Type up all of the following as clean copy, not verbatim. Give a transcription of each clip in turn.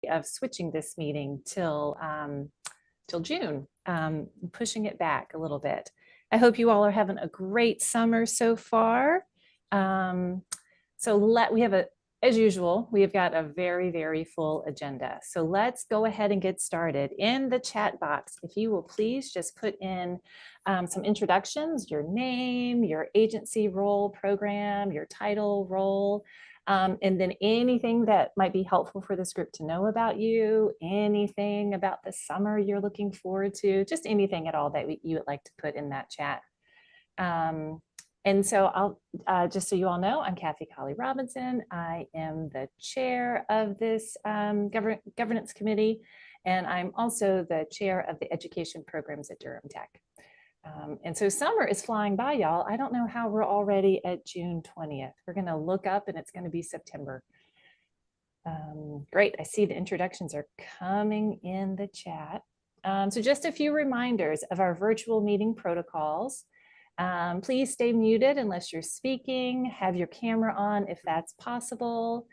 of switching this meeting till June, pushing it back a little bit. I hope you all are having a great summer so far. We have as usual, we've got a very, very full agenda. So let's go ahead and get started. In the chat box, if you will please just put in some introductions, your name, your agency role, program, your title, role, and then anything that might be helpful for this group to know about you, anything about the summer you're looking forward to, just anything at all that you would like to put in that chat. And so I'll just so you all know, I'm Kathy Colley Robinson. I am the chair of this governance committee, and I'm also the chair of the education programs at Durham PreK. And so summer is flying by, y'all. I don't know how we're already at June 20th. We're going to look up and it's going to be September. Great. I see the introductions are coming in the chat. So just a few reminders of our virtual meeting protocols. Please stay muted unless you're speaking. Have your camera on if that's possible.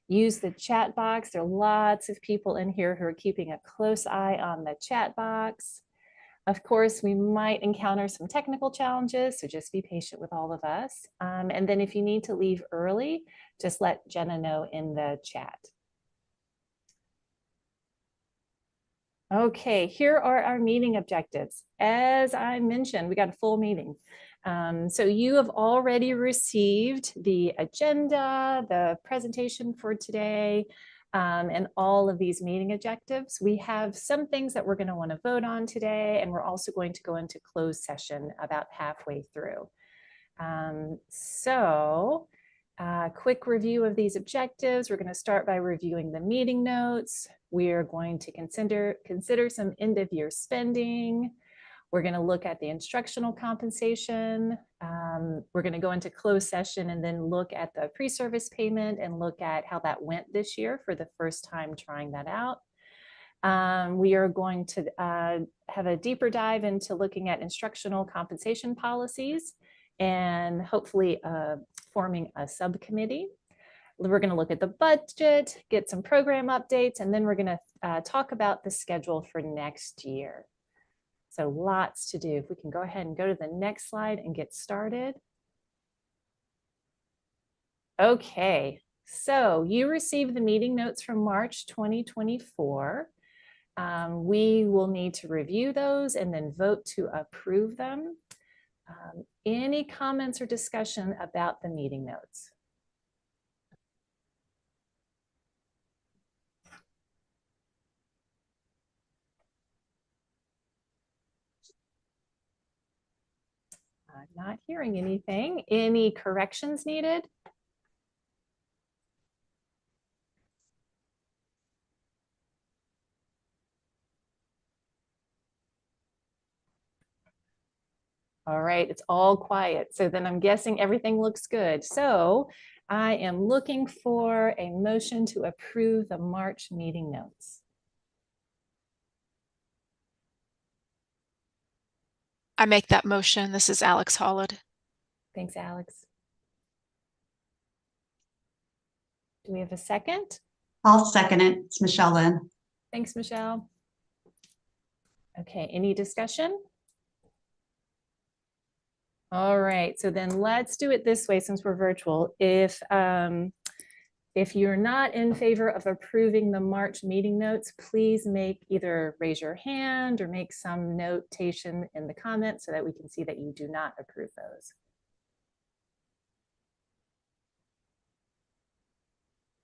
Use the chat box. There are lots of people in here who are keeping a close eye on the chat box. Of course, we might encounter some technical challenges, so just be patient with all of us. And then if you need to leave early, just let Jenna know in the chat. Okay, here are our meeting objectives. As I mentioned, we got a full meeting. So you have already received the agenda, the presentation for today, and all of these meeting objectives. We have some things that we're going to want to vote on today, and we're also going to go into closed session about halfway through. Quick review of these objectives. We're going to start by reviewing the meeting notes. We are going to consider some end of year spending. We're going to look at the instructional compensation. We're going to go into closed session and then look at the pre-service payment and look at how that went this year for the first time trying that out. We are going to have a deeper dive into looking at instructional compensation policies and hopefully forming a subcommittee. We're going to look at the budget, get some program updates, and then we're going to talk about the schedule for next year. So lots to do. If we can go ahead and go to the next slide and get started. Okay, so you received the meeting notes from March 2024. We will need to review those and then vote to approve them. Any comments or discussion about the meeting notes? I'm not hearing anything. Any corrections needed? All right, it's all quiet. So then I'm guessing everything looks good. So I am looking for a motion to approve the March meeting notes. I make that motion. This is Alex Hollid. Thanks, Alex. Do we have a second? I'll second it. It's Michelle Lynn. Thanks, Michelle. Okay, any discussion? All right, so then let's do it this way since we're virtual. If you're not in favor of approving the March meeting notes, please either raise your hand or make some notation in the comments so that we can see that you do not approve those.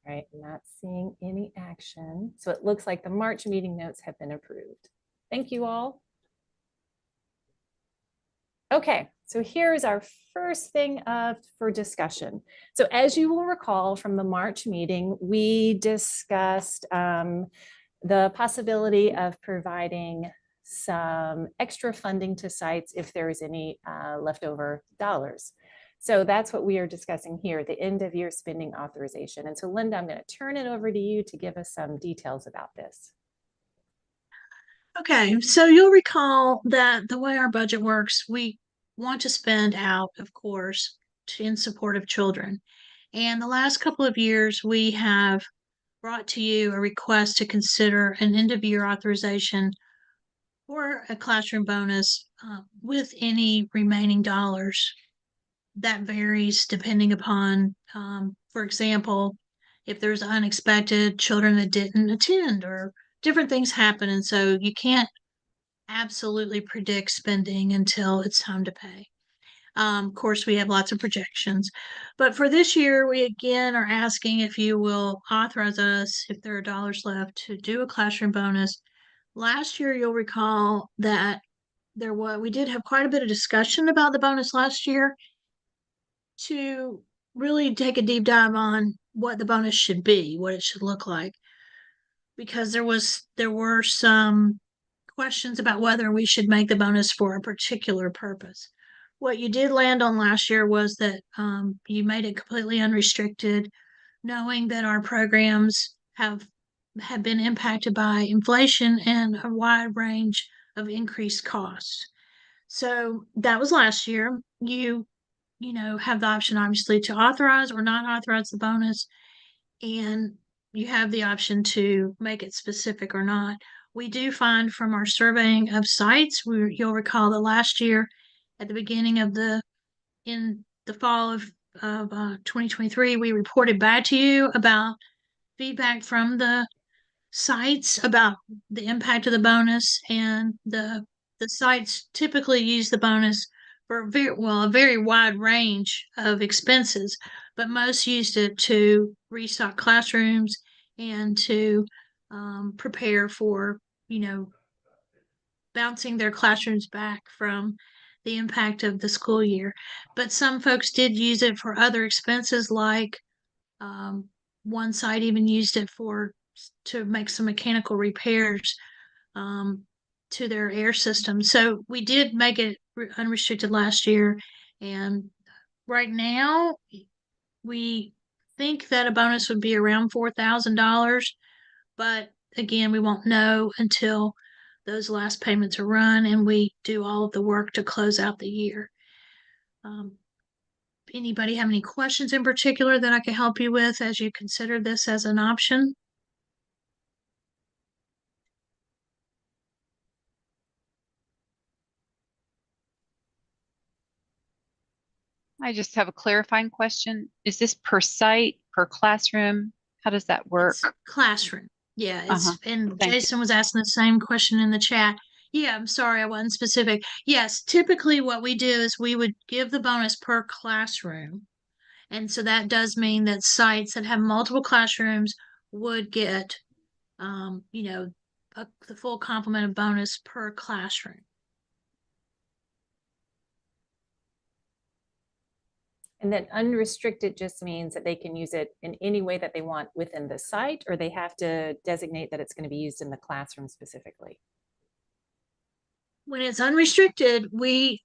All right, not seeing any action. So it looks like the March meeting notes have been approved. Thank you all. Okay, so here's our first thing for discussion. So as you will recall from the March meeting, we discussed the possibility of providing some extra funding to sites if there is any leftover dollars. So that's what we are discussing here, the end of year spending authorization. And so Linda, I'm going to turn it over to you to give us some details about this. Okay, so you'll recall that the way our budget works, we want to spend out, of course, in support of children. And the last couple of years, we have brought to you a request to consider an end-of-year authorization for a classroom bonus with any remaining dollars. That varies depending upon, for example, if there's unexpected children that didn't attend or different things happen. And so you can't absolutely predict spending until it's time to pay. Of course, we have lots of projections. But for this year, we again are asking if you will authorize us, if there are dollars left, to do a classroom bonus. Last year, you'll recall that we did have quite a bit of discussion about the bonus last year to really take a deep dive on what the bonus should be, what it should look like. Because there were some questions about whether we should make the bonus for a particular purpose. What you did land on last year was that you made it completely unrestricted, knowing that our programs have been impacted by inflation and a wide range of increased costs. So that was last year. You know, have the option obviously to authorize or not authorize the bonus, and you have the option to make it specific or not. We do find from our surveying of sites, you'll recall that last year at the beginning of in the fall of 2023, we reported back to you about feedback from the sites about the impact of the bonus, and the sites typically use the bonus for a very wide range of expenses, but most used it to restock classrooms and to prepare for, you know, bouncing their classrooms back from the impact of the school year. But some folks did use it for other expenses, like one site even used it to make some mechanical repairs to their air system. So we did make it unrestricted last year, and right now we think that a bonus would be around $4,000, but again, we won't know until those last payments are run and we do all of the work to close out the year. Anybody have any questions in particular that I can help you with as you consider this as an option? I just have a clarifying question. Is this per site, per classroom? How does that work? It's classroom. Yeah, and Thank Jason was asking the same question in the chat. Yeah, I'm sorry, I wasn't specific. Yes, typically what we do is we would give the bonus per classroom. And so that does mean that sites that have multiple classrooms would get, you know, the full complement of bonus per classroom. And then unrestricted just means that they can use it in any way that they want within the site, or they have to designate that it's going to be used in the classroom specifically. When it's unrestricted, we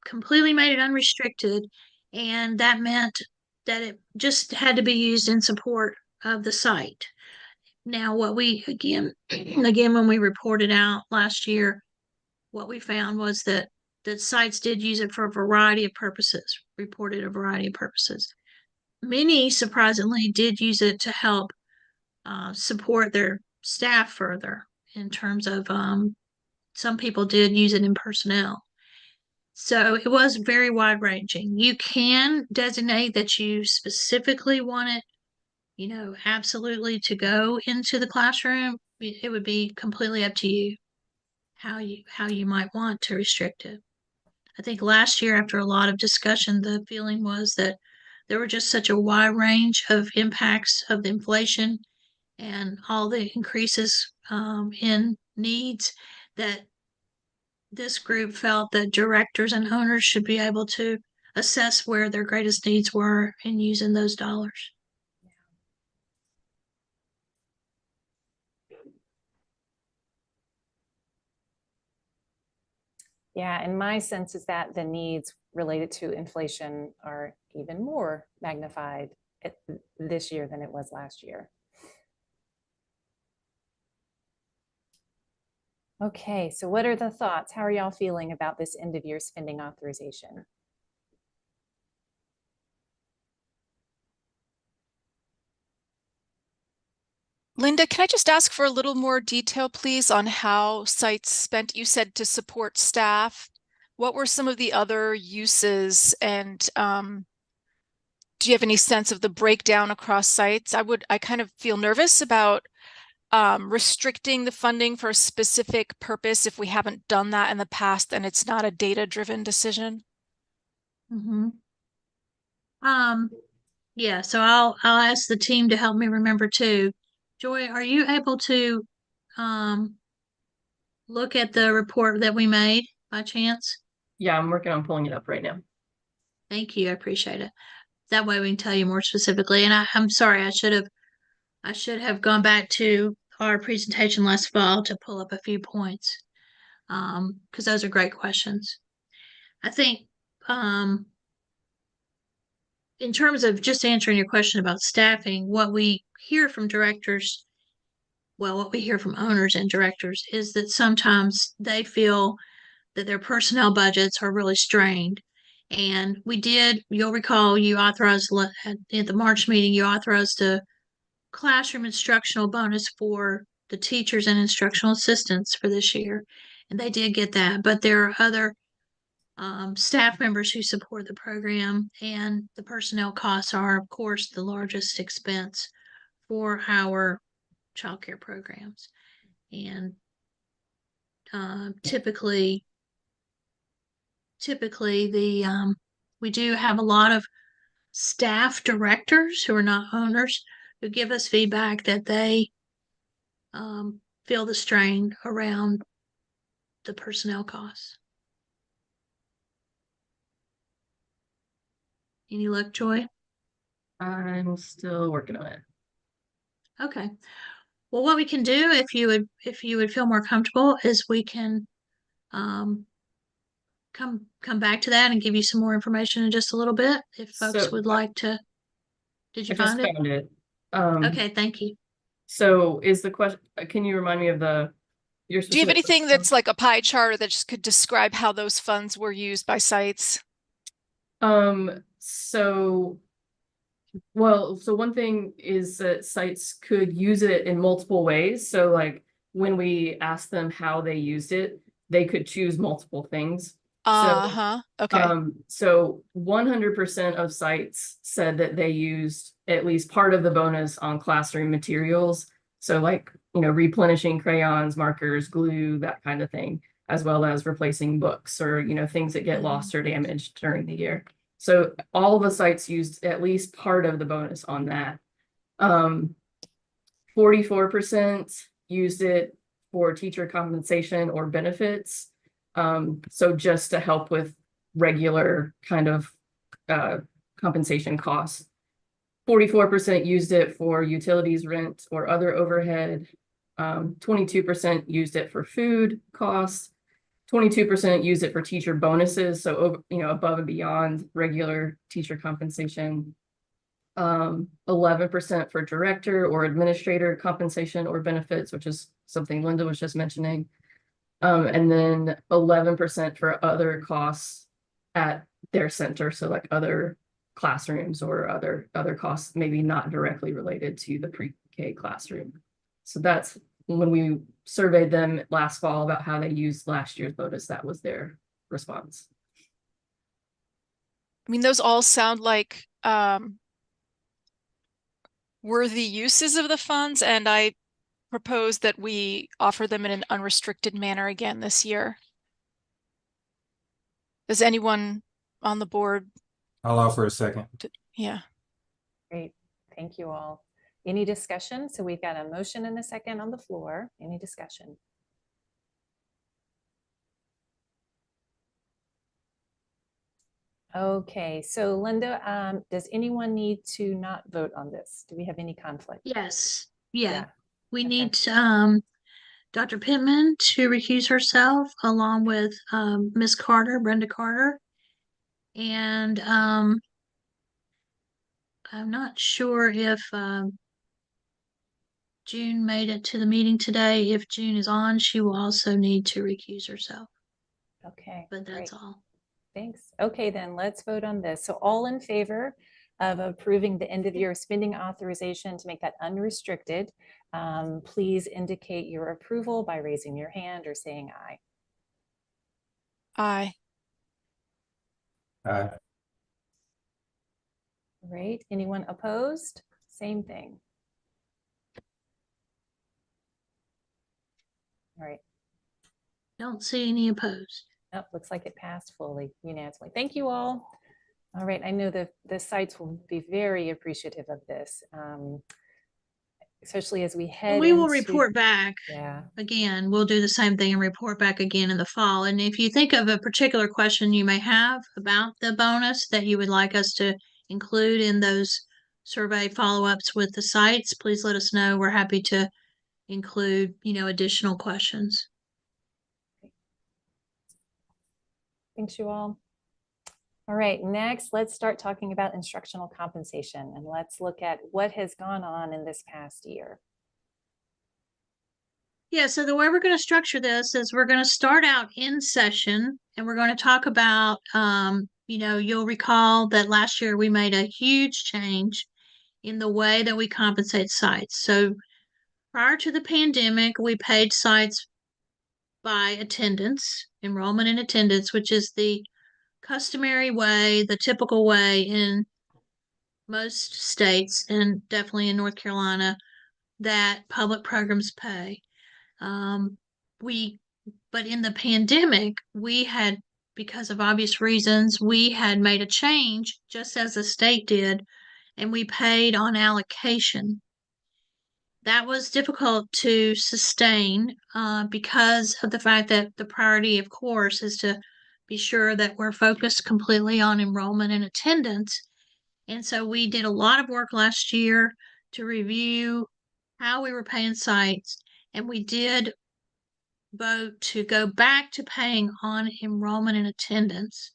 completely made it unrestricted, and that meant that it just had to be used in support of the site. Now, what we again when we reported out last year, what we found was that sites did use it for a variety of purposes, reported a variety of purposes. Many, surprisingly, did use it to help support their staff further in terms of some people did use it in personnel. So it was very wide ranging. You can designate that you specifically want it, you know, absolutely to go into the classroom. It would be completely up to you how you might want to restrict it. I think last year, after a lot of discussion, the feeling was that there were just such a wide range of impacts of the inflation and all the increases in needs that this group felt that directors and owners should be able to assess where their greatest needs were in using those dollars. Yeah, and my sense is that the needs related to inflation are even more magnified this year than it was last year. Okay, so what are the thoughts? How are y'all feeling about this end of year spending authorization? Linda, can I just ask for a little more detail, please, on how sites spent? You said to support staff. What were some of the other uses, and do you have any sense of the breakdown across sites? I kind of feel nervous about restricting the funding for a specific purpose if we haven't done that in the past and it's not a data-driven decision. Mm-hmm. Yeah, so I'll ask the team to help me remember too. Joy, are you able to look at the report that we made by chance? Yeah, I'm working on pulling it up right now. Thank you. I appreciate it. That way we can tell you more specifically. And I'm sorry, I should have gone back to our presentation last fall to pull up a few points. Because those are great questions. I think in terms of just answering your question about staffing, what we hear from directors, well, what we hear from owners and directors is that sometimes they feel that their personnel budgets are really strained. And you'll recall, you authorized at the March meeting, you authorized a classroom instructional bonus for the teachers and instructional assistants for this year. And they did get that, but there are other staff members who support the program, and the personnel costs are, of course, the largest expense for our childcare programs. And typically we do have a lot of staff directors who are not owners who give us feedback that they feel the strain around the personnel costs. Any luck, Joy? I'm still working on it. Okay. Well, what we can do, if you would feel more comfortable, is we can come back to that and give you some more information in just a little bit if folks So, would like to. Did you I just find it? found it. Okay, thank you. So is the question, can you remind me of your Do you have specific anything that's like a pie chart that just could describe how those funds were used by sites? So one thing is that sites could use it in multiple ways. So like when we asked them how they used it, they could choose multiple things. Okay. So 100% of sites said that they used at least part of the bonus on classroom materials. So like, replenishing crayons, markers, glue, that kind of thing, as well as replacing books or, things that get lost or damaged during the year. So all the sites used at least part of the bonus on that. 44% used it for teacher compensation or benefits. So just to help with regular kind of compensation costs. 44% used it for utilities, rent, or other overhead. 22% used it for food costs. 22% used it for teacher bonuses, so above and beyond regular teacher compensation. 11% for director or administrator compensation or benefits, which is something Linda was just mentioning. And then 11% for other costs at their center, so like other classrooms or other costs maybe not directly related to the pre-K classroom. So that's when we surveyed them last fall about how they used last year's bonus, that was their response. I mean, those all sound like worthy uses of the funds, and I propose that we offer them in an unrestricted manner again this year. Does anyone on the board? I'll offer a second. Yeah. Great. Thank you all. Any discussion? So we've got a motion and a second on the floor. Any discussion? Okay, so Linda, does anyone need to not vote on this? Do we have any conflict? Yes. Yeah. We Okay. need Dr. Pittman to recuse herself along with Miss Carter, Brenda Carter. And I'm not sure if June made it to the meeting today. If June is on, she will also need to recuse herself. Okay, But great. that's all. Thanks. Okay, then let's vote on this. So all in favor of approving the end of year spending authorization to make that unrestricted, please indicate your approval by raising your hand or saying aye. Aye. Aye. Right, anyone opposed? Same thing. All right, Don't see any opposed. oh, looks like it passed fully unanimously. Thank you all. All right, I know the sites will be very appreciative of this, especially as we head And we will into- report back. Yeah, Again, we'll do the same thing and report back again in the fall. And if you think of a particular question you may have about the bonus that you would like us to include in those survey follow-ups with the sites, please let us know. We're happy to include, additional questions. thanks you all. All right, next, let's start talking about instructional compensation, and let's look at what has gone on in this past year. Yeah, so the way we're going to structure this is we're going to start out in session and we're going to talk about, you'll recall that last year we made a huge change in the way that we compensate sites. So prior to the pandemic, we paid sites by attendance, enrollment in attendance, which is the customary way, the typical way in most states and definitely in North Carolina that public programs pay. But in the pandemic, we had, because of obvious reasons, we had made a change just as the state did, and we paid on allocation. That was difficult to sustain because of the fact that the priority, of course, is to be sure that we're focused completely on enrollment and attendance. And so we did a lot of work last year to review how we were paying sites, and we did vote to go back to paying on enrollment and attendance.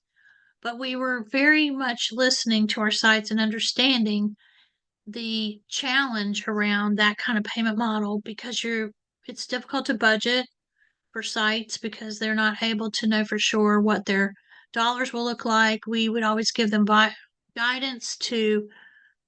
But we were very much listening to our sites and understanding the challenge around that kind of payment model because it's difficult to budget for sites because they're not able to know for sure what their dollars will look like. We would always give them guidance to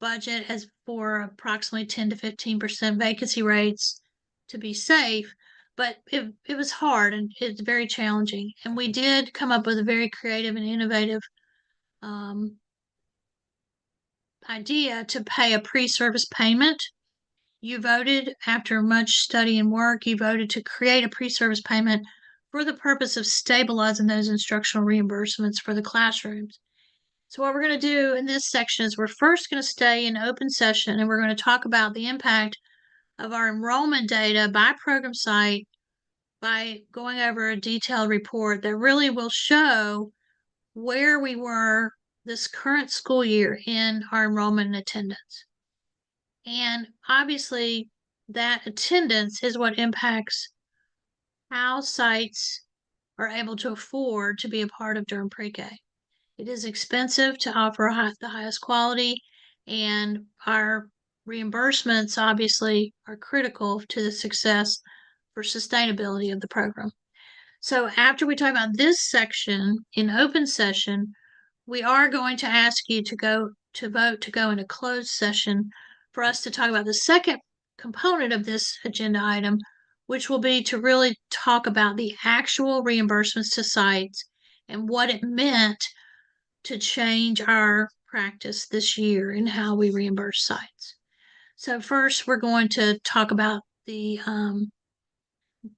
budget as for approximately 10 to 15% vacancy rates to be safe. But it was hard and it's very challenging. And we did come up with a very creative and innovative idea to pay a pre-service payment. You voted, after much study and work, you voted to create a pre-service payment for the purpose of stabilizing those instructional reimbursements for the classrooms. So what we're going to do in this section is we're first going to stay in open session and we're going to talk about the impact of our enrollment data by program site by going over a detailed report that really will show where we were this current school year in our enrollment and attendance. And obviously, that attendance is what impacts how sites are able to afford to be a part of Durham PreK. It is expensive to offer the highest quality, and our reimbursements obviously are critical to the success for sustainability of the program. So after we talk about this section in open session, we are going to ask you to vote to go into closed session for us to talk about the second component of this agenda item, which will be to really talk about the actual reimbursements to sites and what it meant to change our practice this year in how we reimburse sites. So first, we're going to talk about the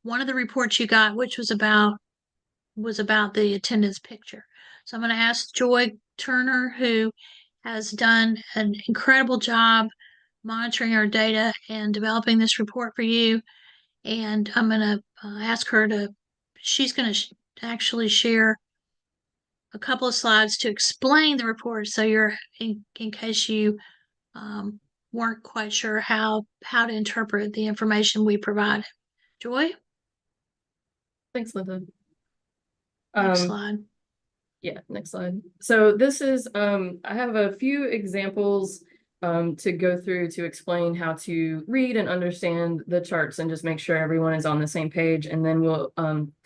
one of the reports you got, which was about the attendance picture. So I'm going to ask Joy Turner, who has done an incredible job monitoring our data and developing this report for you. And I'm going to ask her she's going to actually share a couple of slides to explain the report. So you're, in case you weren't quite sure how to interpret the information we provided. Joy? Thanks, Linda. Next slide. Yeah, next slide. So this is, I have a few examples to go through to explain how to read and understand the charts and just make sure everyone is on the same page. And then we'll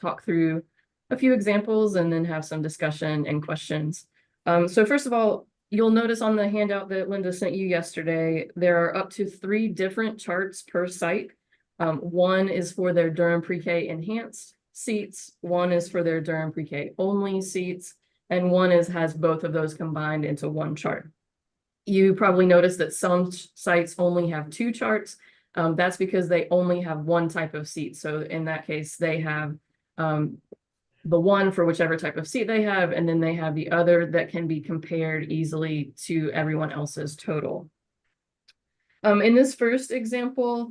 talk through a few examples and then have some discussion and questions. So first of all, You'll notice on the handout that Linda sent you yesterday, there are up to 3 different charts per site. One is for their Durham Pre-K enhanced seats, one is for their Durham Pre-K only seats, and one has both of those combined into one chart. You probably noticed that some sites only have 2 charts. That's because they only have one type of seat. So in that case, they have the one for whichever type of seat they have, and then they have the other that can be compared easily to everyone else's total. In this first example,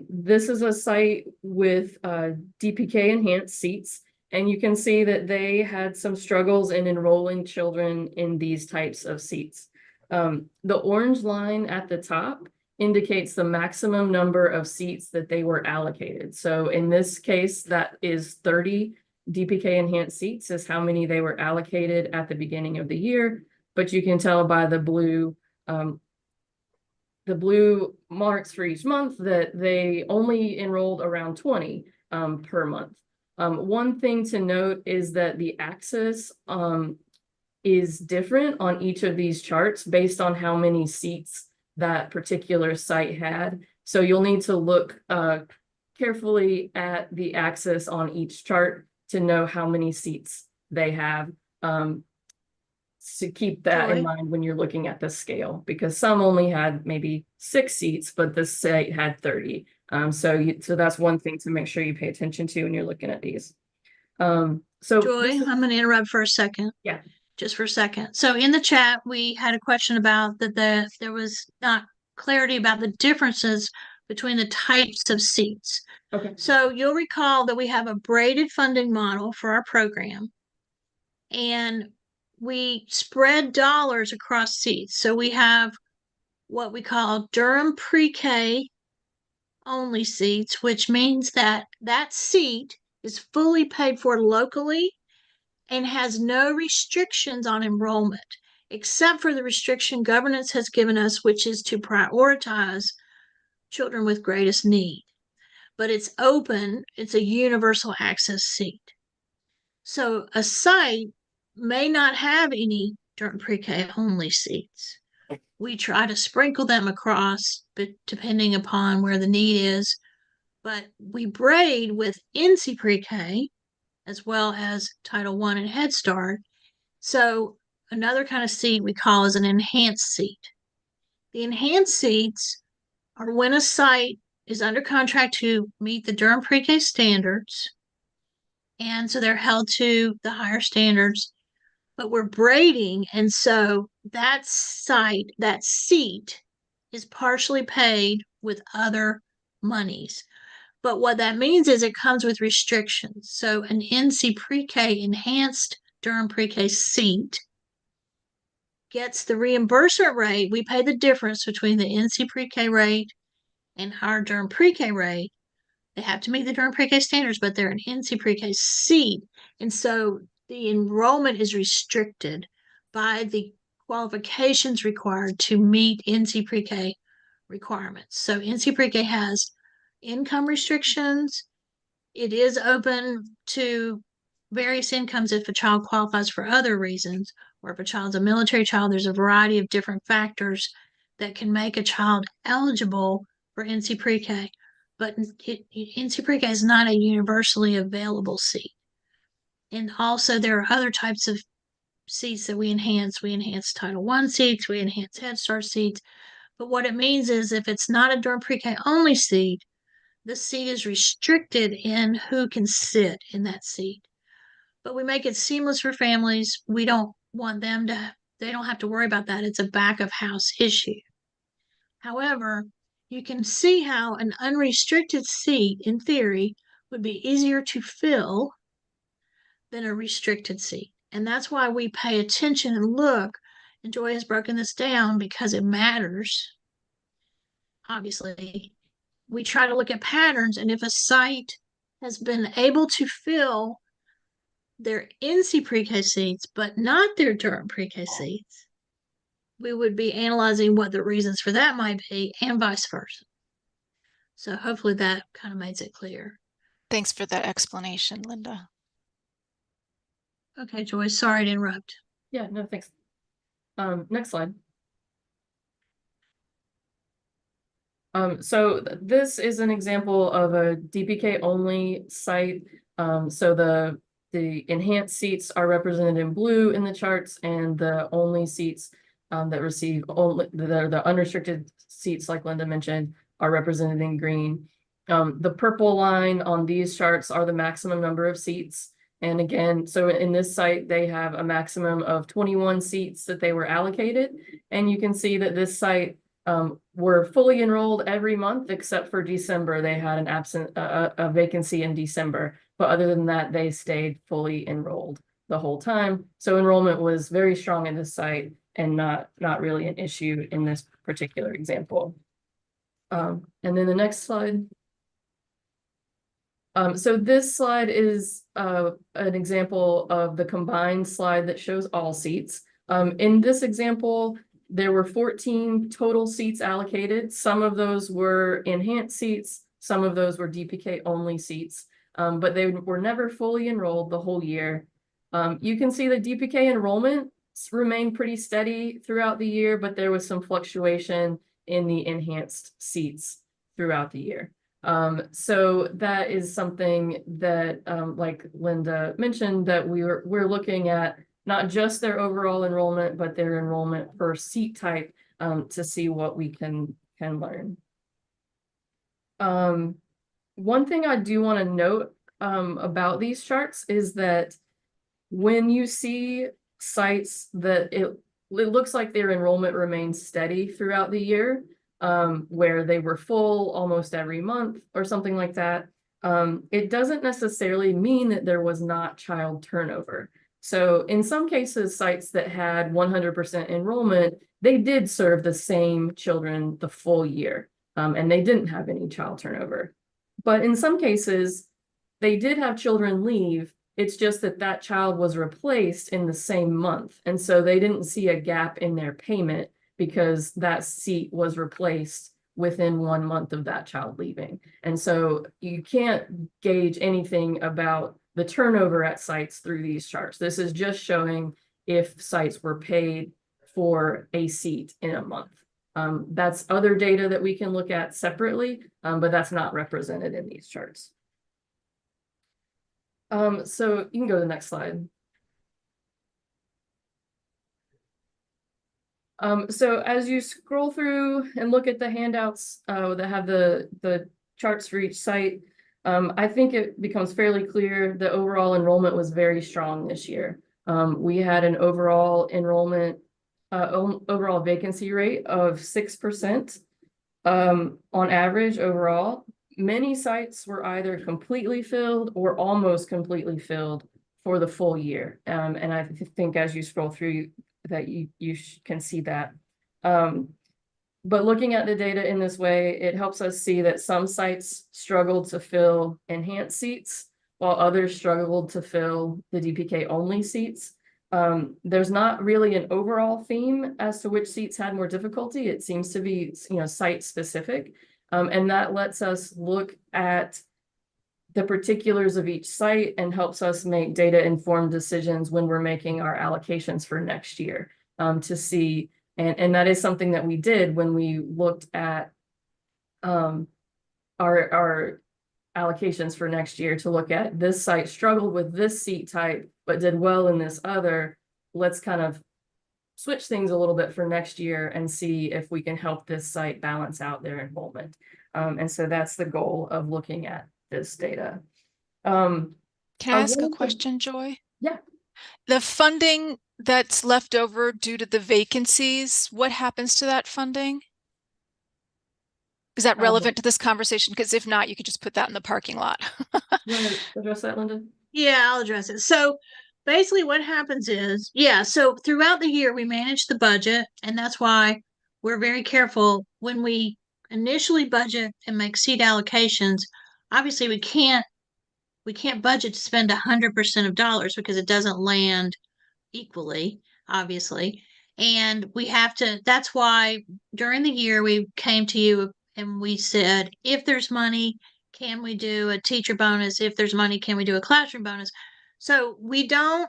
this is a site with DPK enhanced seats, and you can see that they had some struggles in enrolling children in these types of seats. The orange line at the top indicates the maximum number of seats that they were allocated. So in this case, that is 30 DPK enhanced seats is how many they were allocated at the beginning of the year, but you can tell by the blue marks for each month that they only enrolled around 20 per month. One thing to note is that the axis is different on each of these charts based on how many seats that particular site had. So you'll need to look carefully at the axis on each chart to know how many seats they have. To keep that in Joy? mind when you're looking at the scale, because some only had maybe 6 seats, but this site had 30. So that's one thing to make sure you pay attention to when you're looking at these. So Joy, I'm going to interrupt for a second. Yeah. Just for a second. So in the chat, we had a question about that there was not clarity about the differences between the types of seats. Okay. So you'll recall that we have a braided funding model for our program, and we spread dollars across seats. So we have what we call Durham Pre-K only seats, which means that that seat is fully paid for locally and has no restrictions on enrollment, except for the restriction governance has given us, which is to prioritize children with greatest need. But it's open, it's a universal access seat. So a site may not have any Durham Pre-K only seats. We try to sprinkle them across, but depending upon where the need is. But we braid with NC Pre-K as well as Title I and Head Start. So another kind of seat we call is an enhanced seat. The enhanced seats are when a site is under contract to meet the Durham Pre-K standards, and so they're held to the higher standards, but we're braiding, and so that seat is partially paid with other monies. But what that means is it comes with restrictions. So an NC Pre-K enhanced Durham Pre-K seat gets the reimbursement rate. We pay the difference between the NC Pre-K rate and our Durham Pre-K rate. They have to meet the Durham Pre-K standards, but they're an NC Pre-K seat. And so the enrollment is restricted by the qualifications required to meet NC Pre-K requirements. So NC Pre-K has income restrictions. It is open to various incomes if a child qualifies for other reasons, or if a child's a military child. There's a variety of different factors that can make a child eligible for NC Pre-K, but NC Pre-K is not a universally available seat. And also there are other types of seats that we enhance. We enhance Title I seats, we enhance Head Start seats. But what it means is if it's not a Durham Pre-K only seat, the seat is restricted in who can sit in that seat. But we make it seamless for families. We don't want them to, they don't have to worry about that. It's a back of house issue. However, you can see how an unrestricted seat, in theory, would be easier to fill than a restricted seat. And that's why we pay attention and look. And Joy has broken this down because it matters. Obviously, we try to look at patterns, and if a site has been able to fill their NC Pre-K seats, but not their Durham Pre-K seats, we would be analyzing what the reasons for that might be, and vice versa. So hopefully that kind of makes it clear. Thanks for that explanation, Linda. Okay, Joy, sorry to interrupt. Yeah, no, thanks. Next slide. So this is an example of a DPK only site. So the enhanced seats are represented in blue in the charts, and the only seats that receive only the unrestricted seats, like Linda mentioned, are represented in green. The purple line on these charts are the maximum number of seats. And again, so in this site, they have a maximum of 21 seats that they were allocated. And you can see that this site were fully enrolled every month except for December. They had a vacancy in December, but other than that, they stayed fully enrolled the whole time. So enrollment was very strong in this site and not really an issue in this particular example. And then the next slide. So this slide is an example of the combined slide that shows all seats. In this example, there were 14 total seats allocated. Some of those were enhanced seats, some of those were DPK only seats, but they were never fully enrolled the whole year. You can see the DPK enrollment remained pretty steady throughout the year, but there was some fluctuation in the enhanced seats throughout the year. So that is something that, like Linda mentioned, that we're looking at not just their overall enrollment, but their enrollment per seat type, to see what we can learn. One thing I do want to note about these charts is that when you see sites that it looks like their enrollment remains steady throughout the year, where they were full almost every month or something like that, it doesn't necessarily mean that there was not child turnover. So in some cases, sites that had 100% enrollment, they did serve the same children the full year, and they didn't have any child turnover. But in some cases, they did have children leave. It's just that that child was replaced in the same month. And so they didn't see a gap in their payment because that seat was replaced within 1 month of that child leaving. And so you can't gauge anything about the turnover at sites through these charts. This is just showing if sites were paid for a seat in a month. That's other data that we can look at separately, but that's not represented in these charts. So you can go to the next slide. So as you scroll through and look at the handouts that have the charts for each site, I think it becomes fairly clear the overall enrollment was very strong this year. We had an overall enrollment, overall vacancy rate of 6% on average overall. Many sites were either completely filled or almost completely filled for the full year. And I think as you scroll through that you can see that. But looking at the data in this way, it helps us see that some sites struggled to fill enhanced seats, while others struggled to fill the DPK only seats. There's not really an overall theme as to which seats had more difficulty. It seems to be, site specific. And that lets us look at the particulars of each site and helps us make data-informed decisions when we're making our allocations for next year, to see, and that is something that we did when we looked at our allocations for next year, to look at this site struggled with this seat type, but did well in this other. Let's kind of switch things a little bit for next year and see if we can help this site balance out their enrollment. And so that's the goal of looking at this data. Can I ask a question, Joy? Yeah. The funding that's left over due to the vacancies, what happens to that funding? Is that relevant to this conversation? Because if not, you could just put that in the parking lot. You want to address that, Linda? Yeah, I'll address it. So basically what happens is, so throughout the year we manage the budget, and that's why we're very careful when we initially budget and make seat allocations. Obviously we can't budget to spend 100% of dollars because it doesn't land equally, obviously. And we have to, that's why during the year we came to you and we said, if there's money, can we do a teacher bonus? If there's money, can we do a classroom bonus? So we don't,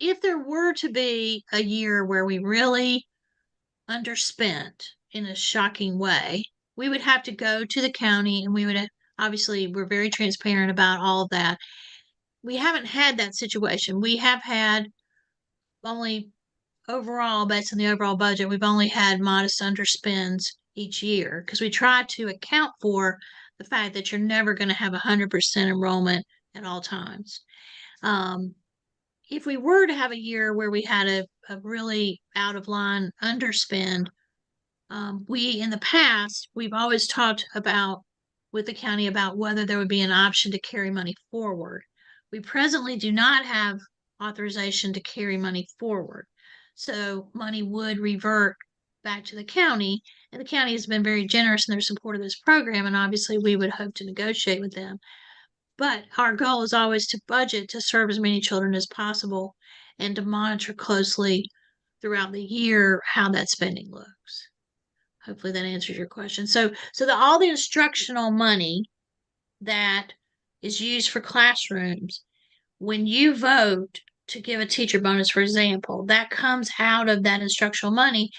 if there were to be a year where we really underspent in a shocking way, we would have to go to the county and we would obviously, we're very transparent about all of that. We haven't had that situation. We have had only overall, based on the overall budget, we've only had modest underspends each year because we try to account for the fact that you're never going to have 100% enrollment at all times. If we were to have a year where we had a really out of line underspend, in the past, we've always talked about with the county about whether there would be an option to carry money forward. We presently do not have authorization to carry money forward. So money would revert back to the county, and the county has been very generous in their support of this program, and obviously we would hope to negotiate with them. But our goal is always to budget to serve as many children as possible and to monitor closely throughout the year how that spending looks. Hopefully that answers your question. So all the instructional money that is used for classrooms, when you vote to give a teacher bonus, for example, that comes out of that instructional money,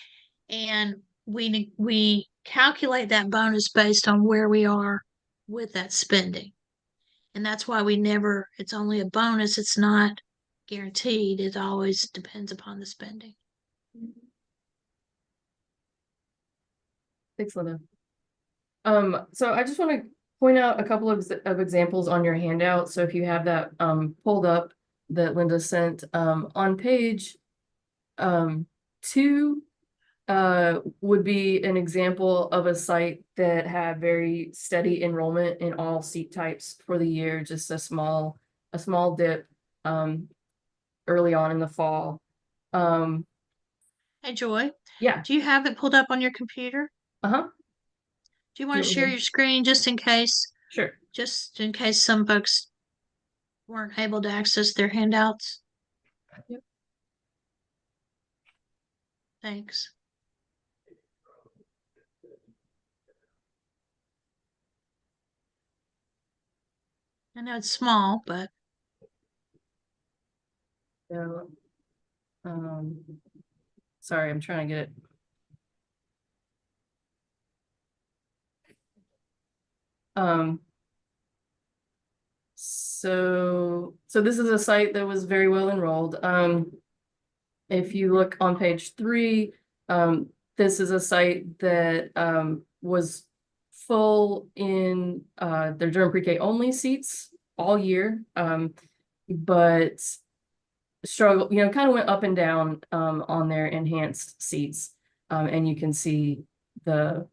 and we calculate that bonus based on where we are with that spending. And that's why it's only a bonus. It's not guaranteed. It always depends upon the spending. Thanks, Linda. So I just want to point out a couple of examples on your handout. So if you have that pulled up that Linda sent, on page 2 would be an example of a site that had very steady enrollment in all seat types for the year, just a small dip early on in the fall. Hey, Joy. Yeah. Do you have it pulled up on your computer? Uh-huh. Do you want to share your screen just in case? Sure. Just in case some folks weren't able to access their handouts? Yep. Thanks. I know it's small, but So, sorry, I'm trying to get it. So this is a site that was very well enrolled. If you look on page 3, this is a site that was full in their Durham PreK only seats all year, but struggle, kind of went up and down on their enhanced seats, and you can see the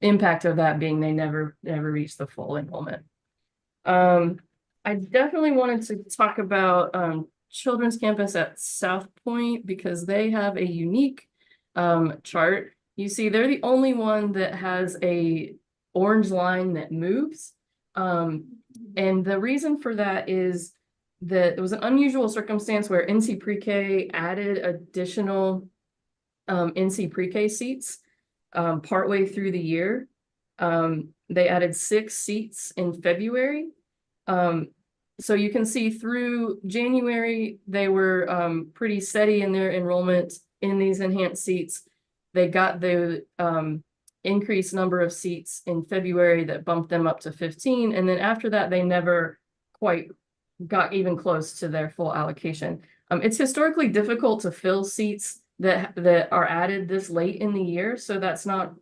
impact of that being they never reached the full enrollment. I definitely wanted to talk about Children's Campus at South Point because they have a unique chart. You see, they're the only one that has a orange line that moves. And the reason for that is that it was an unusual circumstance where NC PreK added additional NC PreK seats partway through the year. They added 6 seats in February. So you can see through January, they were pretty steady in their enrollment in these enhanced seats. They got the increased number of seats in February that bumped them up to 15. And then after that, they never quite got even close to their full allocation. It's historically difficult to fill seats that are added this late in the year. So that's not,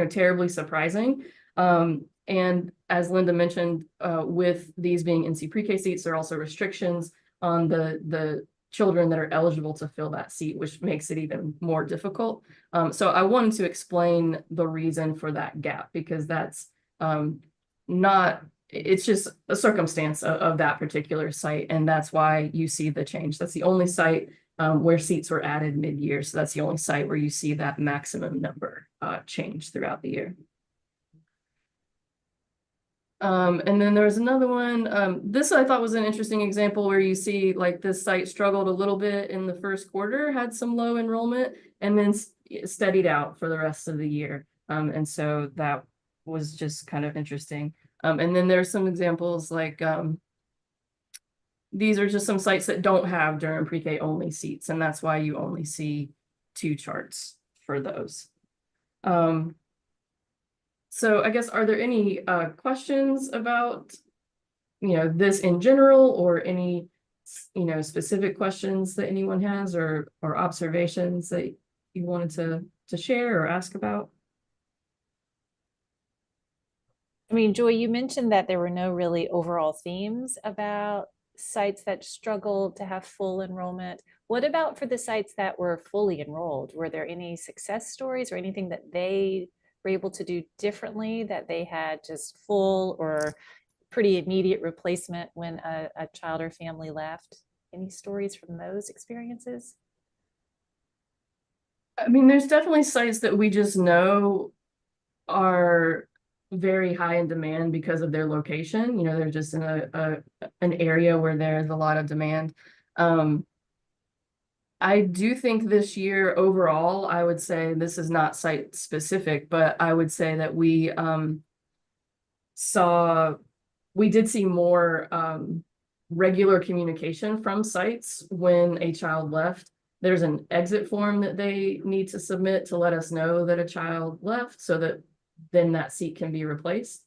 terribly surprising. And as Linda mentioned, with these being NC PreK seats, there are also restrictions on the children that are eligible to fill that seat, which makes it even more difficult. So I wanted to explain the reason for that gap, because that's it's just a circumstance of that particular site. And that's why you see the change. That's the only site where seats were added mid-year. So that's the only site where you see that maximum number change throughout the year. And then there was another one. This I thought was an interesting example where you see like this site struggled a little bit in the first quarter, had some low enrollment, and then steadied out for the rest of the year. And so that was just kind of interesting. And then there's some examples like these are just some sites that don't have Durham PreK only seats, and that's why you only see 2 charts for those. So I guess, are there any questions about, this in general, or any, specific questions that anyone has, or observations that you wanted to share or ask about? I mean, Joy, you mentioned that there were no really overall themes about sites that struggled to have full enrollment. What about for the sites that were fully enrolled? Were there any success stories or anything that they were able to do differently, that they had just full or pretty immediate replacement when a child or family left? Any stories from those experiences? I mean, there's definitely sites that we just know are very high in demand because of their location. They're just in an area where there's a lot of demand. I do think this year overall, I would say, this is not site specific, but I would say that we did see more regular communication from sites when a child left. There's an exit form that they need to submit to let us know that a child left, so that then that seat can be replaced.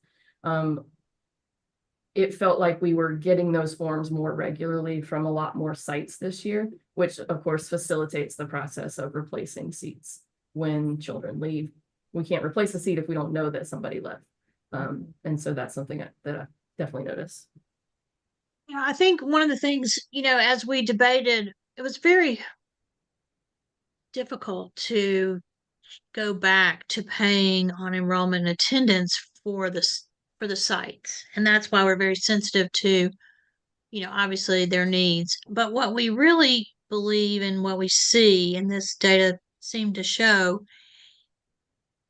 It felt like we were getting those forms more regularly from a lot more sites this year, which of course facilitates the process of replacing seats when children leave. We can't replace a seat if we don't know that somebody left. And so that's something that I definitely noticed. Yeah, I think one of the things, as we debated, it was very difficult to go back to paying on enrollment and attendance for the sites. And that's why we're very sensitive to, obviously their needs. But what we really believe and what we see, and this data seemed to show,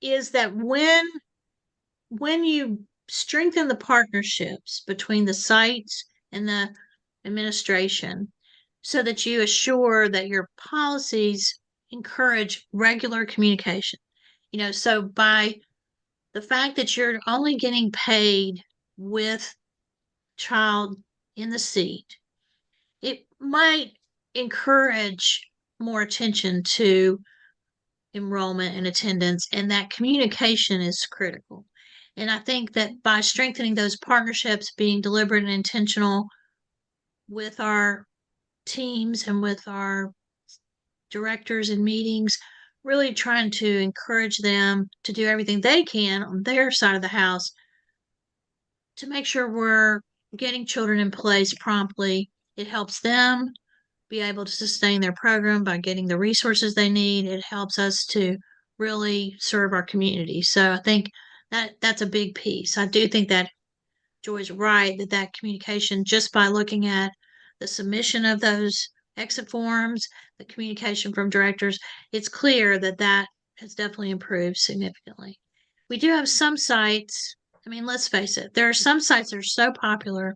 is that when you strengthen the partnerships between the sites and the administration, so that you assure that your policies encourage regular communication. So by the fact that you're only getting paid with child in the seat, it might encourage more attention to enrollment and attendance, and that communication is critical. And I think that by strengthening those partnerships, being deliberate and intentional with our teams and with our directors in meetings, really trying to encourage them to do everything they can on their side of the house to make sure we're getting children in place promptly. It helps them be able to sustain their program by getting the resources they need. It helps us to really serve our community. So I think that's a big piece. I do think that Joy's right, that communication, just by looking at the submission of those exit forms, the communication from directors, it's clear that has definitely improved significantly. We do have some sites, I mean, let's face it, there are some sites that are so popular,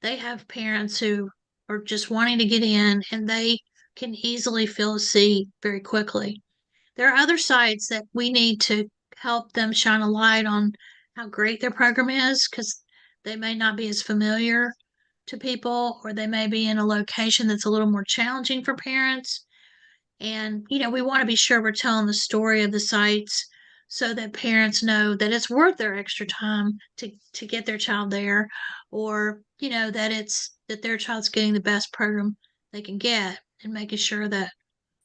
they have parents who are just wanting to get in and they can easily fill a seat very quickly. There are other sites that we need to help them shine a light on how great their program is, because they may not be as familiar to people, or they may be in a location that's a little more challenging for parents. And, we want to be sure we're telling the story of the sites so that parents know that it's worth their extra time to get their child there, or, that their child's getting the best program they can get, and making sure that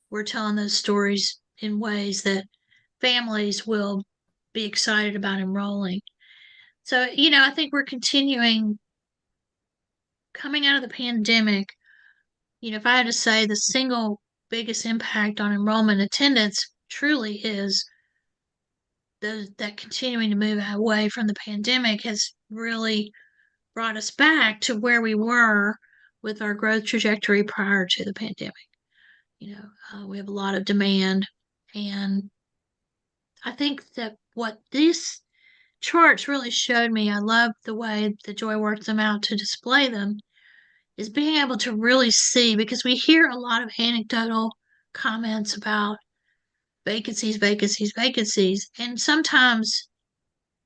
we're telling those stories in ways that families will be excited about enrolling. So, I think we're continuing coming out of the pandemic. If I had to say, the single biggest impact on enrollment attendance truly is that continuing to move away from the pandemic has really brought us back to where we were with our growth trajectory prior to the pandemic. We have a lot of demand, and I think that what these charts really showed me, I love the way that Joy worked them out to display them, is being able to really see, because we hear a lot of anecdotal comments about vacancies, vacancies, vacancies, and sometimes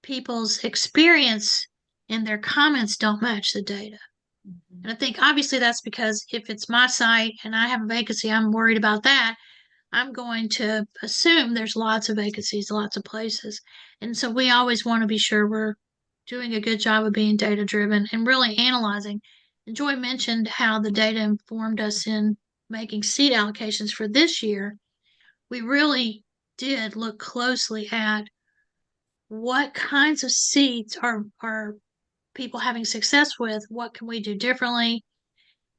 people's experience and their comments don't match the data. And I think obviously that's because if it's my site and I have a vacancy, I'm worried about that. I'm going to assume there's lots of vacancies, lots of places. And so we always want to be sure we're doing a good job of being data driven and really analyzing. And Joy mentioned how the data informed us in making seat allocations for this year. We really did look closely at what kinds of seats are people having success with, what can we do differently.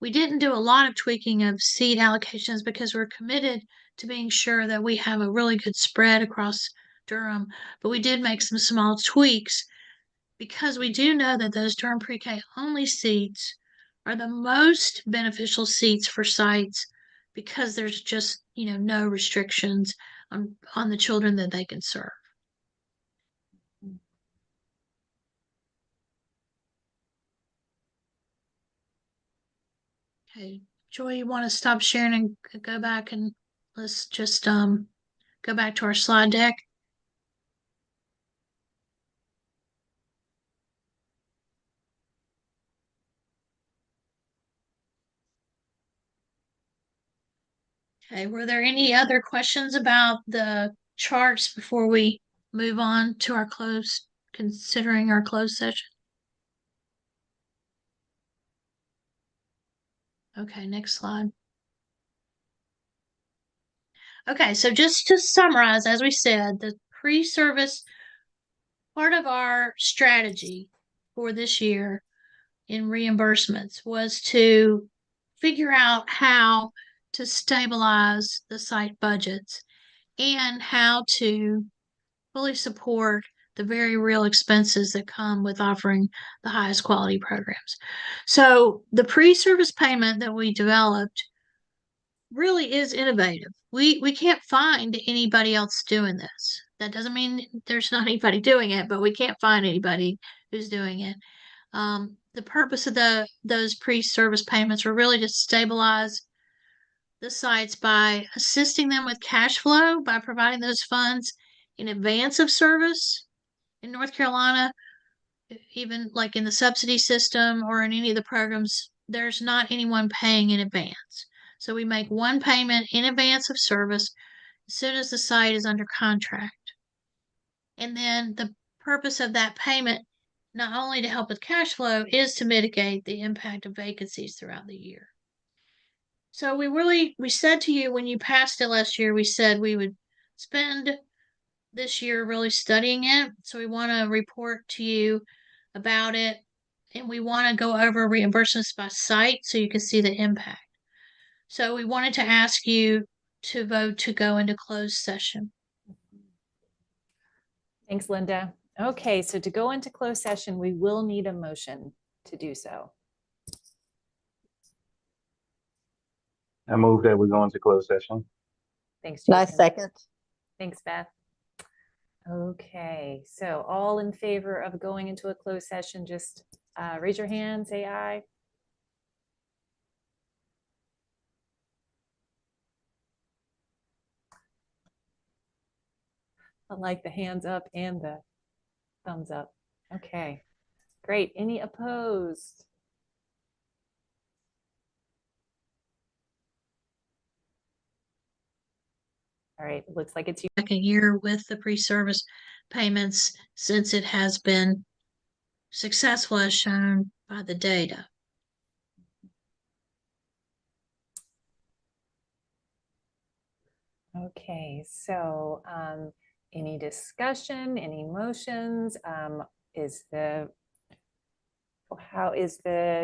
We didn't do a lot of tweaking of seat allocations because we're committed to being sure that we have a really good spread across Durham, but we did make some small tweaks because we do know that those Durham pre-K only seats are the most beneficial seats for sites because there's just, no restrictions on the children that they can serve. Okay, Joy, you want to stop sharing and go back and let's just go back to our slide deck. Okay, were there any other questions about the charts before we move on to our considering our closed session? Okay, next slide. Okay, so just to summarize, as we said, the pre-service part of our strategy for this year in reimbursements was to figure out how to stabilize the site budgets and how to fully support the very real expenses that come with offering the highest quality programs. So the pre-service payment that we developed really is innovative. We can't find anybody else doing this. That doesn't mean there's not anybody doing it, but we can't find anybody who's doing it. The purpose of those pre-service payments were really to stabilize the sites by assisting them with cash flow by providing those funds in advance of service. In North Carolina, even like in the subsidy system or in any of the programs, there's not anyone paying in advance. So we make one payment in advance of service as soon as the site is under contract. And then the purpose of that payment, not only to help with cash flow, is to mitigate the impact of vacancies throughout the year. So we said to you when you passed it last year, we said we would spend this year really studying it. So we want to report to you about it. And we want to go over reimbursements by site so you can see the impact. So we wanted to ask you to vote to go into closed session. Thanks, Linda. Okay, so to go into closed session, we will need a motion to do so. I move that we go into closed session. Thanks, Nice Jason. second. Thanks, Beth. Okay, so all in favor of going into a closed session, just raise your hand, say aye. I like the hands up and the thumbs up. Okay, great. Any opposed? All right, looks like it's you. Second year with the pre-service payments since it has been successful as shown by the data. Okay, so any discussion, any motions? How is the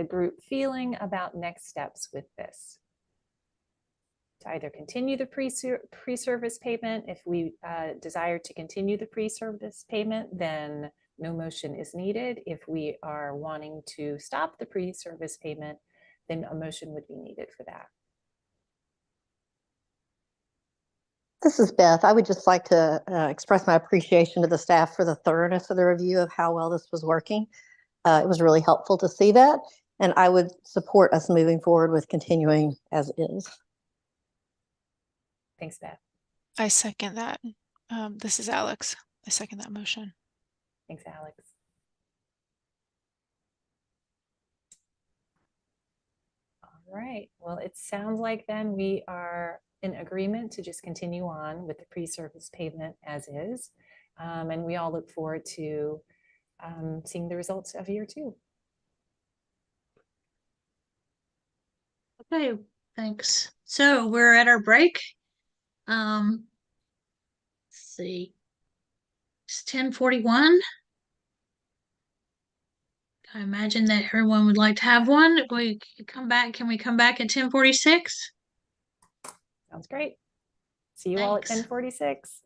group feeling about next steps with this? To either continue the pre-service payment. If we desire to continue the pre-service payment, then no motion is needed. If we are wanting to stop the pre-service payment, then a motion would be needed for that. This is Beth. I would just like to express my appreciation to the staff for the thoroughness of the review of how well this was working. It was really helpful to see that, and I would support us moving forward with continuing as is. Thanks, Beth. I second that. This is Alex. I second that motion. Thanks, Alex. right, well, it sounds like then we are in agreement to just continue on with the pre-service payment as is. And we all look forward to seeing the results of year 2. Okay, thanks. So we're at our break. Let's see. It's 10:41. I imagine that everyone would like to have one. We come back. Can we come back at 10:46? Sounds great. See you all at Thanks. 10:46.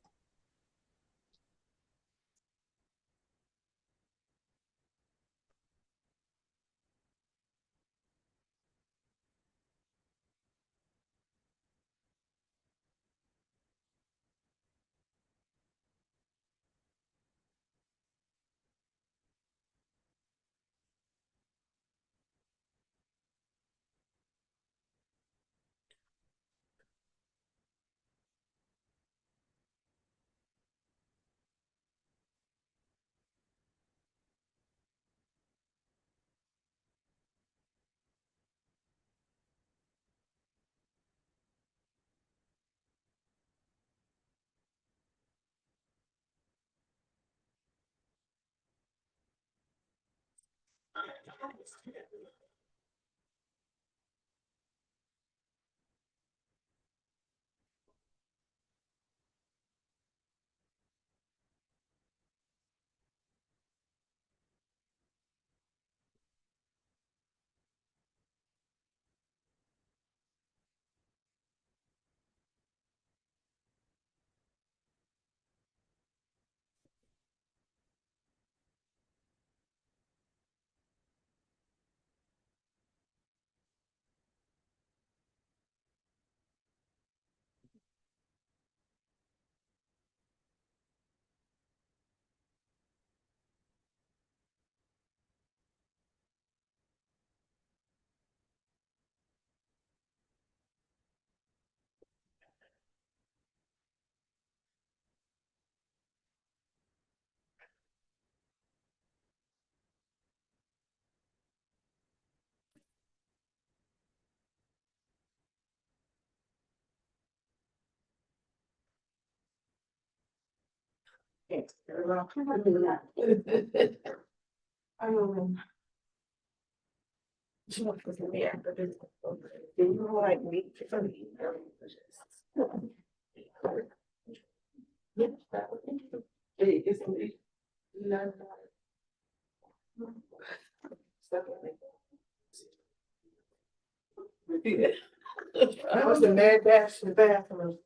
I was a mad dash to the bathroom.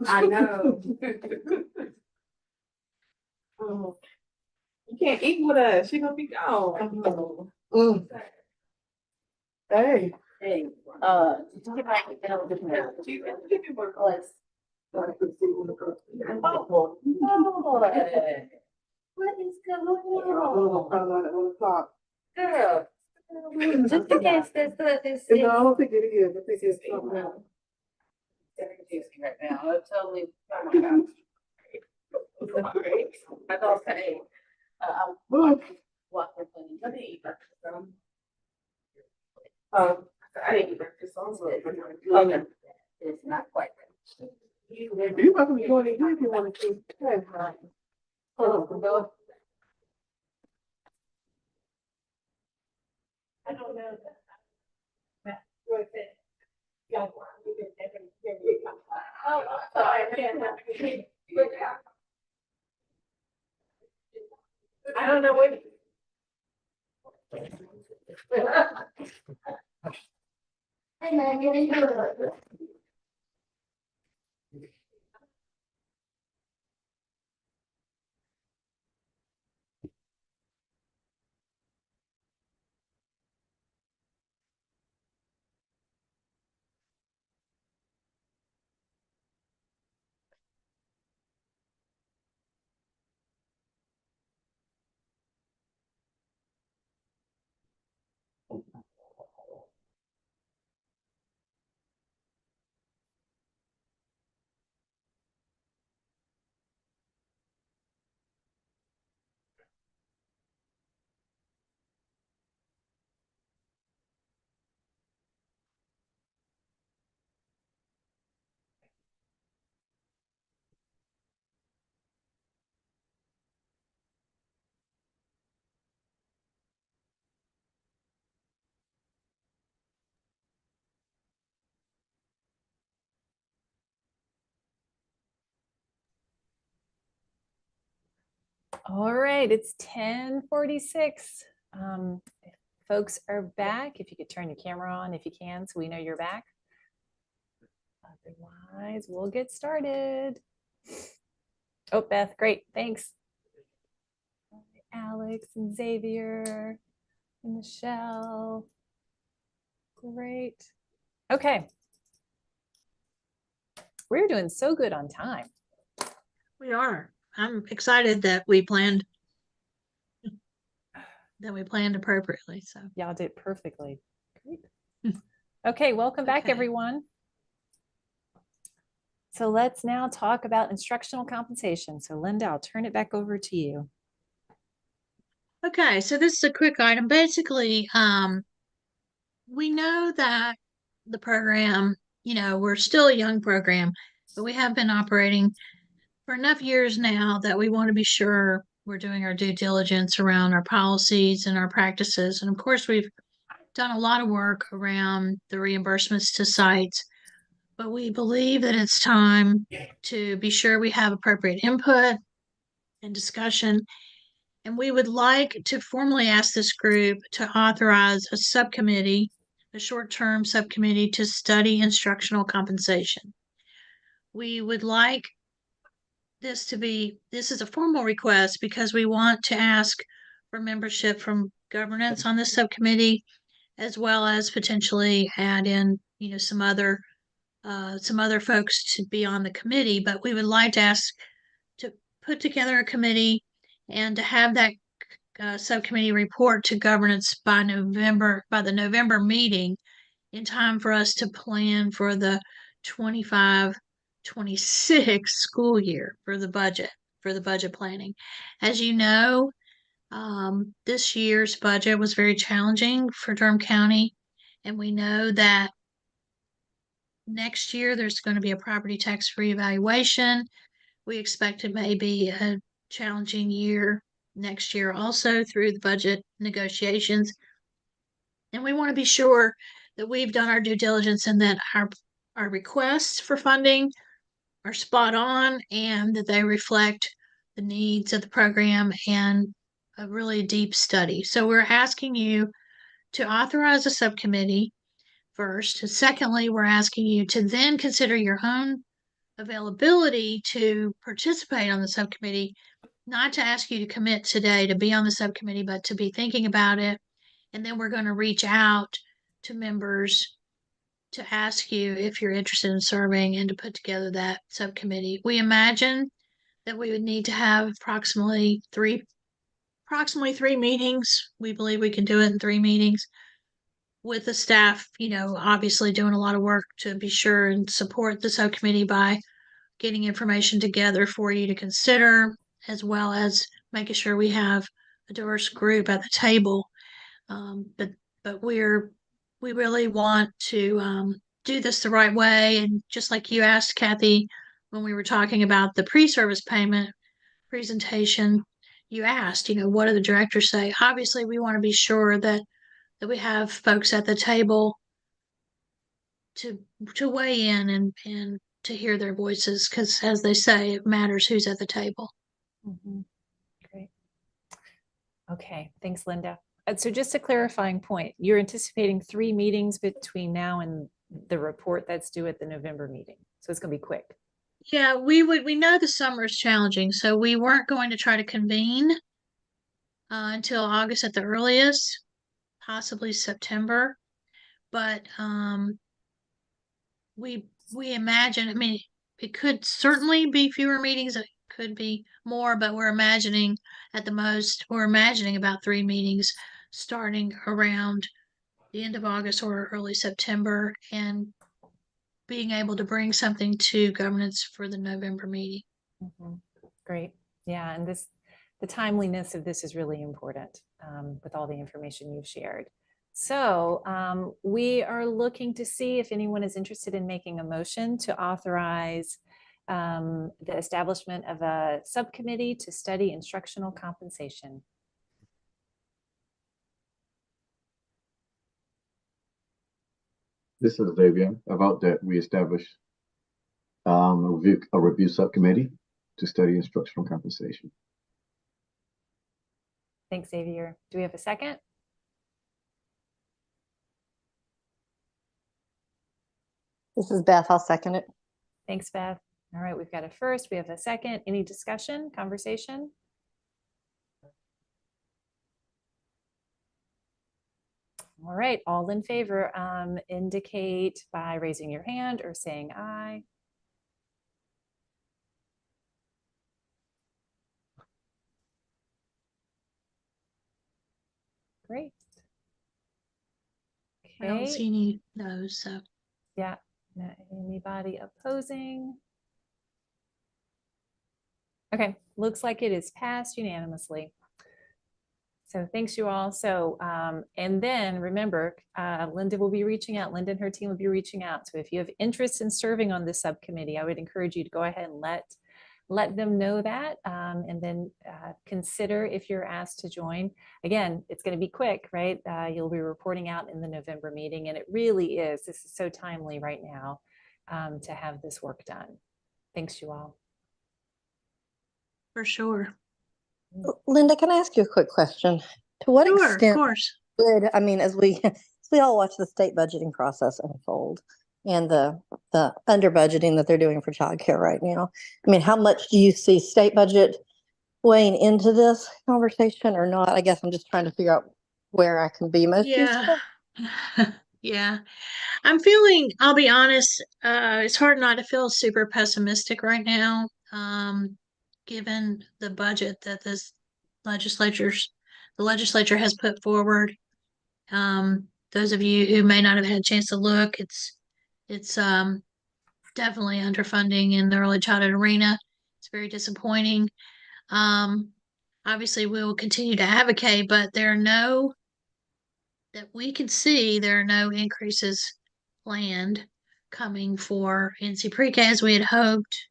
I know. Oh, you can't eat with us. She gonna be gone. Mm. Hey. Hey, give me more clothes. Oh, Lord. What is going on? Girl. Just in case there's this. No, I don't think it is. I think it's something else. Right now, I'm totally. Oh my gosh. That's okay. I'm walking. Let me eat breakfast. I didn't eat breakfast. Okay. It's not quite. You're welcome to join in if you want to. I don't know. Oh, sorry, I can't. I don't know what. Hey, man, get in here. All right, it's 10:46. If folks are back, if you could turn your camera on if you can, so we know you're back. Otherwise, we'll get started. Oh, Beth, great, thanks. Alex and Xavier and Michelle. Great. Okay. We're doing so good on time. We are. I'm excited that we planned appropriately. So Y'all did perfectly. Great. Okay, welcome back, Okay. everyone. So let's now talk about instructional compensation. So Linda, I'll turn it back over to you. Okay, so this is a quick item. Basically, we know that the program, we're still a young program, but we have been operating for enough years now that we want to be sure we're doing our due diligence around our policies and our practices. And of course, we've done a lot of work around the reimbursements to sites, but we believe that it's time to be sure we have appropriate input and discussion. And we would like to formally ask this group to authorize a subcommittee, a short-term subcommittee to study instructional compensation. We would like this is a formal request because we want to ask for membership from governance on this subcommittee, as well as potentially add in, some other folks to be on the committee. But we would like to ask to put together a committee and to have that subcommittee report to governance by the November meeting, in time for us to plan for the 25-26 school year for the budget planning. As you know, this year's budget was very challenging for Durham County, and we know that next year there's going to be a property tax reevaluation. We expect it may be a challenging year next year also through the budget negotiations. And we want to be sure that we've done our due diligence and that our requests for funding are spot on and that they reflect the needs of the program and a really deep study. So we're asking you to authorize a subcommittee first. Secondly, we're asking you to then consider your own availability to participate on the subcommittee, not to ask you to commit today to be on the subcommittee, but to be thinking about it. And then we're going to reach out to members to ask you if you're interested in serving and to put together that subcommittee. We imagine that we would need to have approximately three meetings. We believe we can do it in 3 meetings with the staff, obviously doing a lot of work to be sure and support the subcommittee by getting information together for you to consider, as well as making sure we have a diverse group at the table. But we really want to do this the right way. And just like you asked, Kathy, when we were talking about the pre-service payment presentation, you asked, what do the directors say? Obviously, we want to be sure that we have folks at the table to weigh in and to hear their voices, because as they say, it matters who's at the table. Great. Okay, thanks, Linda. So just a clarifying point, you're anticipating 3 meetings between now and the report that's due at the November meeting. So it's gonna be quick. Yeah, we know the summer is challenging, so we weren't going to try to convene until August at the earliest, possibly September. But we imagine, it could certainly be fewer meetings, it could be more, but we're imagining about 3 meetings starting around the end of August or early September, and being able to bring something to governance for the November meeting. Great. Yeah, and the timeliness of this is really important with all the information you've shared. So we are looking to see if anyone is interested in making a motion to authorize the establishment of a subcommittee to study instructional compensation. This is Xavier. About that, we established a review subcommittee to study instructional compensation. Thanks, Xavier. Do we have a second? This is Beth. I'll second it. Thanks, Beth. All right, we've got a first, we have a second. Any discussion, conversation? All right, all in favor, indicate by raising your hand or saying aye. Great. I don't see Okay, any no's, so. yeah, not anybody opposing? Okay, looks like it is passed unanimously. So thanks you all. So, and then remember, Linda will be reaching out. Linda and her team will be reaching out. So if you have interest in serving on this subcommittee, I would encourage you to go ahead and let them know that, and then consider if you're asked to join. Again, it's going to be quick, right? You'll be reporting out in the November meeting, and it really is. This is so timely right now to have this work done. Thanks you all. For sure. Linda, can I ask you a quick question? To what Sure, of extent course. would, I mean, as we all watch the state budgeting process unfold and the under budgeting that they're doing for childcare right now, I mean, how much do you see state budget weighing into this conversation or not? I guess I'm just trying to figure out where I can be most Yeah. useful. Yeah. I'm feeling, I'll be honest, it's hard not to feel super pessimistic right now, given the budget that the legislature has put forward. Those of you who may not have had a chance to look, it's definitely underfunding in the early childhood arena. It's very disappointing. Obviously we will continue to advocate, but that we can see there are no increases planned coming for NC PreK as we had hoped.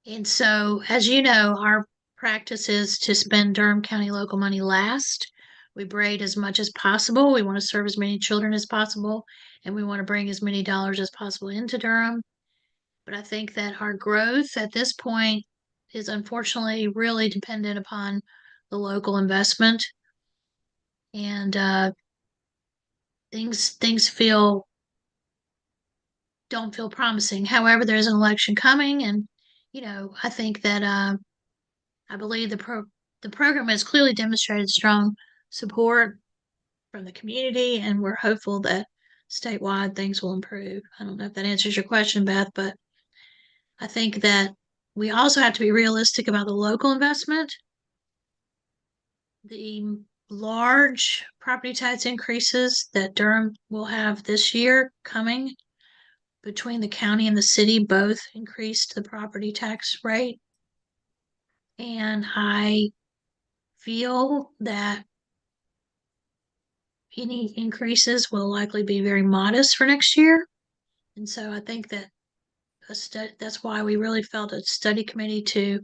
And so, as you know, our practice is to spend Durham County local money last. We braid as much as possible. We want to serve as many children as possible, and we want to bring as many dollars as possible into Durham. But I think that our growth at this point is unfortunately really dependent upon the local investment. And things don't feel promising. However, there's an election coming, and I think that I believe the program has clearly demonstrated strong support from the community, and we're hopeful that statewide things will improve. I don't know if that answers your question, Beth, but I think that we also have to be realistic about the local investment. The large property tax increases that Durham will have this year coming between the county and the city both increased the property tax rate. And I feel that any increases will likely be very modest for next year. And so I think that that's why we really felt a study committee to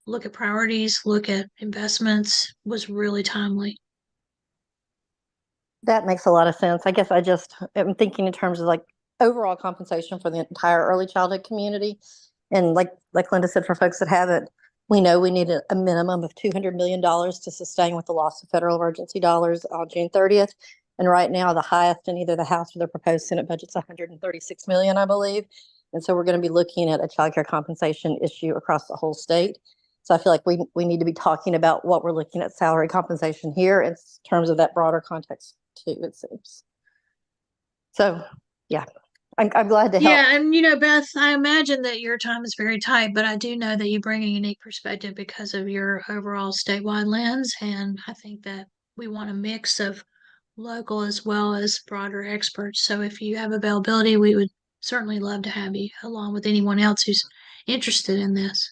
look at priorities, look at investments was really timely. That makes a lot of sense. I guess I just am thinking in terms of like overall compensation for the entire early childhood community. And like Linda said, for folks that haven't, we know we need a minimum of $200 million to sustain with the loss of federal emergency dollars on June 30th. And right now, the highest in either the House or the proposed Senate budget's $136 million, I believe. And so we're going to be looking at a childcare compensation issue across the whole state. So I feel like we need to be talking about what we're looking at salary compensation here in terms of that broader context too, it seems. So yeah, I'm glad to help. Yeah, and Beth, I imagine that your time is very tight, but I do know that you bring a unique perspective because of your overall statewide lens, and I think that we want a mix of local as well as broader experts. So if you have availability, we would certainly love to have you along with anyone else who's interested in this.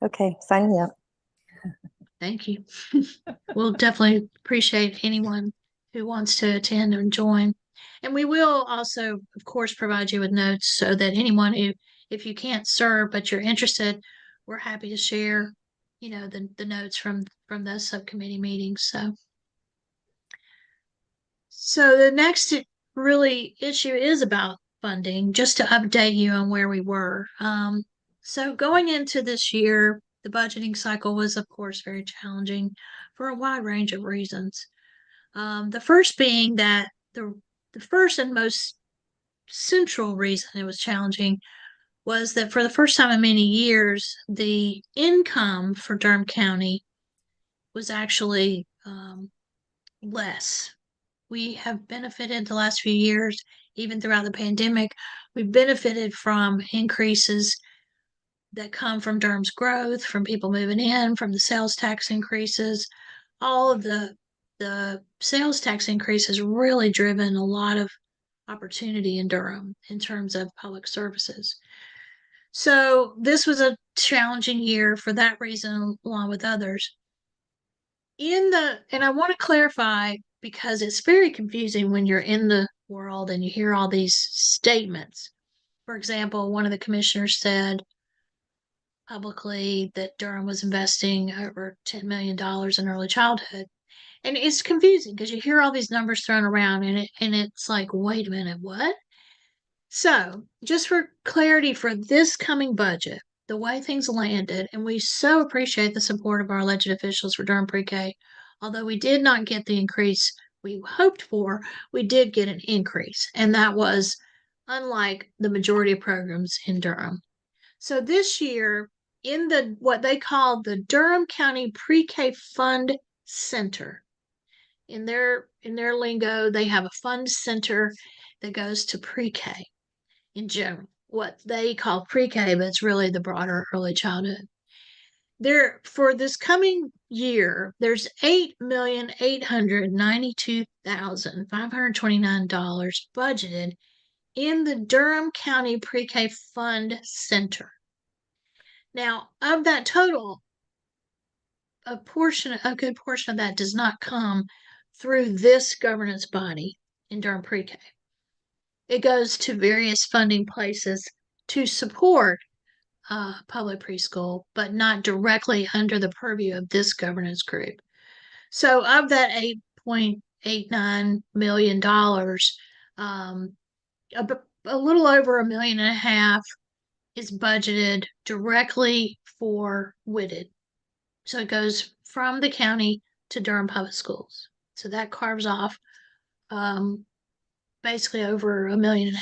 Okay, sign me up. Thank you. We'll definitely appreciate anyone who wants to attend and join. And we will also, of course, provide you with notes so that anyone who, if you can't serve but you're interested, we're happy to share, the notes from those subcommittee meetings. So the next really issue is about funding, just to update you on where we were. So going into this year, the budgeting cycle was, of course, very challenging for a wide range of reasons. The first being that the first and most central reason it was challenging was that for the first time in many years, the income for Durham County was actually less. We have benefited the last few years, even throughout the pandemic, we've benefited from increases that come from Durham's growth, from people moving in, from the sales tax increases. All of the sales tax increase has really driven a lot of opportunity in Durham in terms of public services. So this was a challenging year for that reason, along with others. And I want to clarify because it's very confusing when you're in the world and you hear all these statements. For example, one of the commissioners said publicly that Durham was investing over $10 million in early childhood. And it's confusing because you hear all these numbers thrown around and it's like, wait a minute, what? So, just for clarity for this coming budget, the way things landed, and we so appreciate the support of our elected officials for Durham PreK. Although we did not get the increase we hoped for, we did get an increase, and that was unlike the majority of programs in Durham. So this year, in the what they call the Durham County Pre-K Fund Center, in their lingo, they have a fund center that goes to pre-K in general, what they call pre-K, but it's really the broader early childhood. There, for this coming year, there's $8,892,529 budgeted in the Durham County Pre-K Fund Center. Now, of that total, a good portion of that does not come through this governance body in Durham Pre-K. It goes to various funding places to support public preschool, but not directly under the purview of this governance group. So of that $8.89 million, a little over $1.5 million is budgeted directly for WITted. So it goes from the county to Durham Public Schools. So that carves off basically over $1.5 million.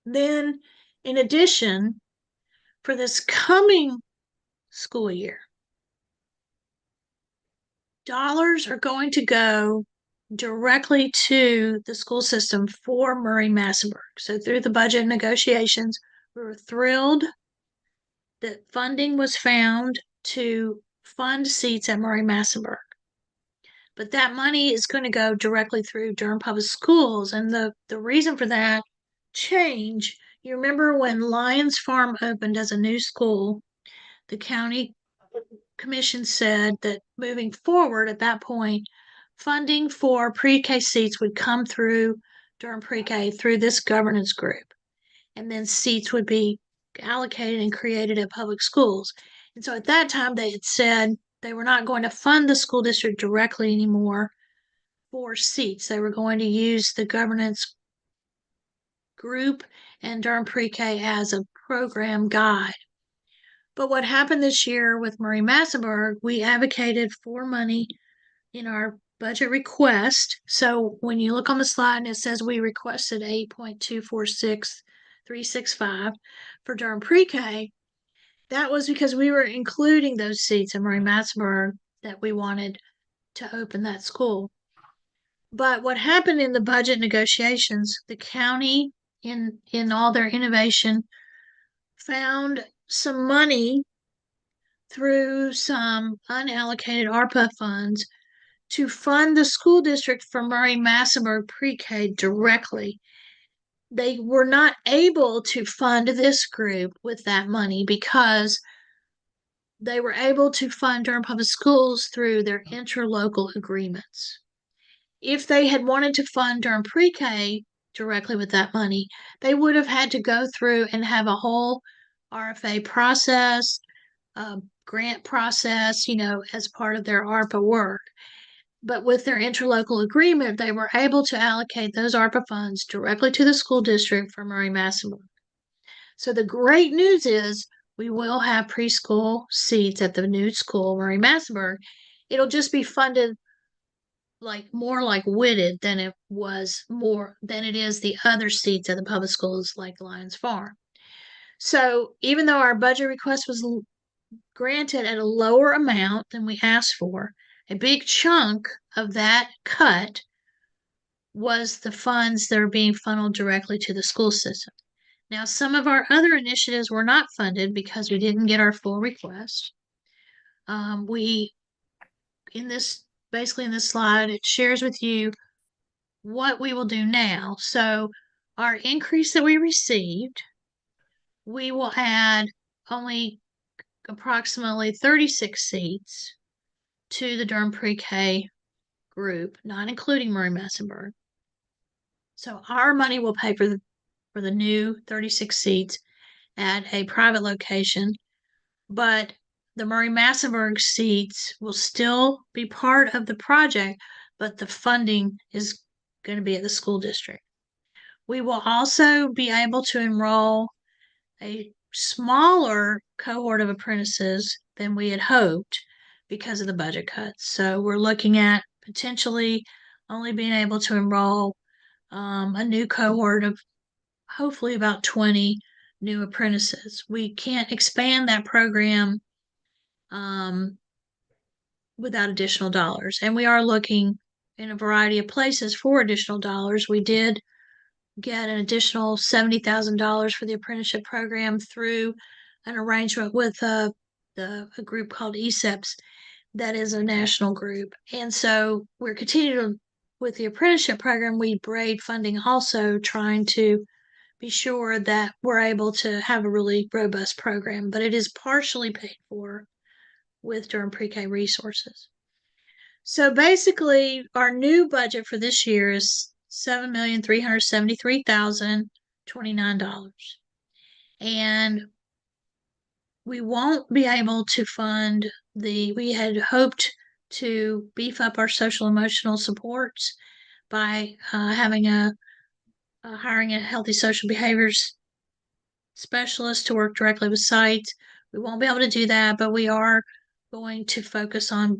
Then, in addition, for this coming school year, dollars are going to go directly to the school system for Murray-Massaburg. So through the budget negotiations, we were thrilled that funding was found to fund seats at Murray-Massaburg. But that money is going to go directly through Durham Public Schools. And the reason for that change, you remember when Lions Farm opened as a new school, the county commission said that moving forward at that point, funding for pre-K seats would come through Durham Pre-K through this governance group. And then seats would be allocated and created at public schools. And so at that time, they had said they were not going to fund the school district directly anymore for seats. They were going to use the governance group and Durham Pre-K as a program guide. But what happened this year with Murray-Massaburg, we advocated for money in our budget request. So when you look on the slide and it says we requested $8.246365 for Durham Pre-K, that was because we were including those seats in Murray-Massaburg that we wanted to open that school. But what happened in the budget negotiations, the county, in all their innovation, found some money through some unallocated ARPA funds to fund the school district for Murray-Massaburg Pre-K directly. They were not able to fund this group with that money because they were able to fund Durham Public Schools through their interlocal agreements. If they had wanted to fund Durham Pre-K directly with that money, they would have had to go through and have a whole RFA process, grant process, as part of their ARPA work. But with their interlocal agreement, they were able to allocate those ARPA funds directly to the school district for Murray-Massaburg. So the great news is we will have preschool seats at the new school, Murray-Massaburg. It'll just be funded more like Whitted than it is the other seats at the public schools like Lions Farm. So even though our budget request was granted at a lower amount than we asked for, a big chunk of that cut was the funds that are being funneled directly to the school system. Now, some of our other initiatives were not funded because we didn't get our full request. Basically in this slide, it shares with you what we will do now. So our increase that we received, we will add only approximately 36 seats to the Durham PreK group, not including Murray-Massaburg. So our money will pay for the new 36 seats at a private location, but the Murray-Massaburg seats will still be part of the project, but the funding is going to be at the school district. We will also be able to enroll a smaller cohort of apprentices than we had hoped because of the budget cuts. So we're looking at potentially only being able to enroll a new cohort of hopefully about 20 new apprentices. We can't expand that program without additional dollars. And we are looking in a variety of places for additional dollars. We did get an additional $70,000 for the apprenticeship program through an arrangement with a group called ESEPS that is a national group. And so we're continuing with the apprenticeship program. We braid funding also, trying to be sure that we're able to have a really robust program, but it is partially paid for with Durham PreK resources. So basically, our new budget for this year is $7,373,029. And we won't be able to fund we had hoped to beef up our social emotional supports by hiring a healthy social behaviors specialist to work directly with sites. We won't be able to do that, but we are going to focus on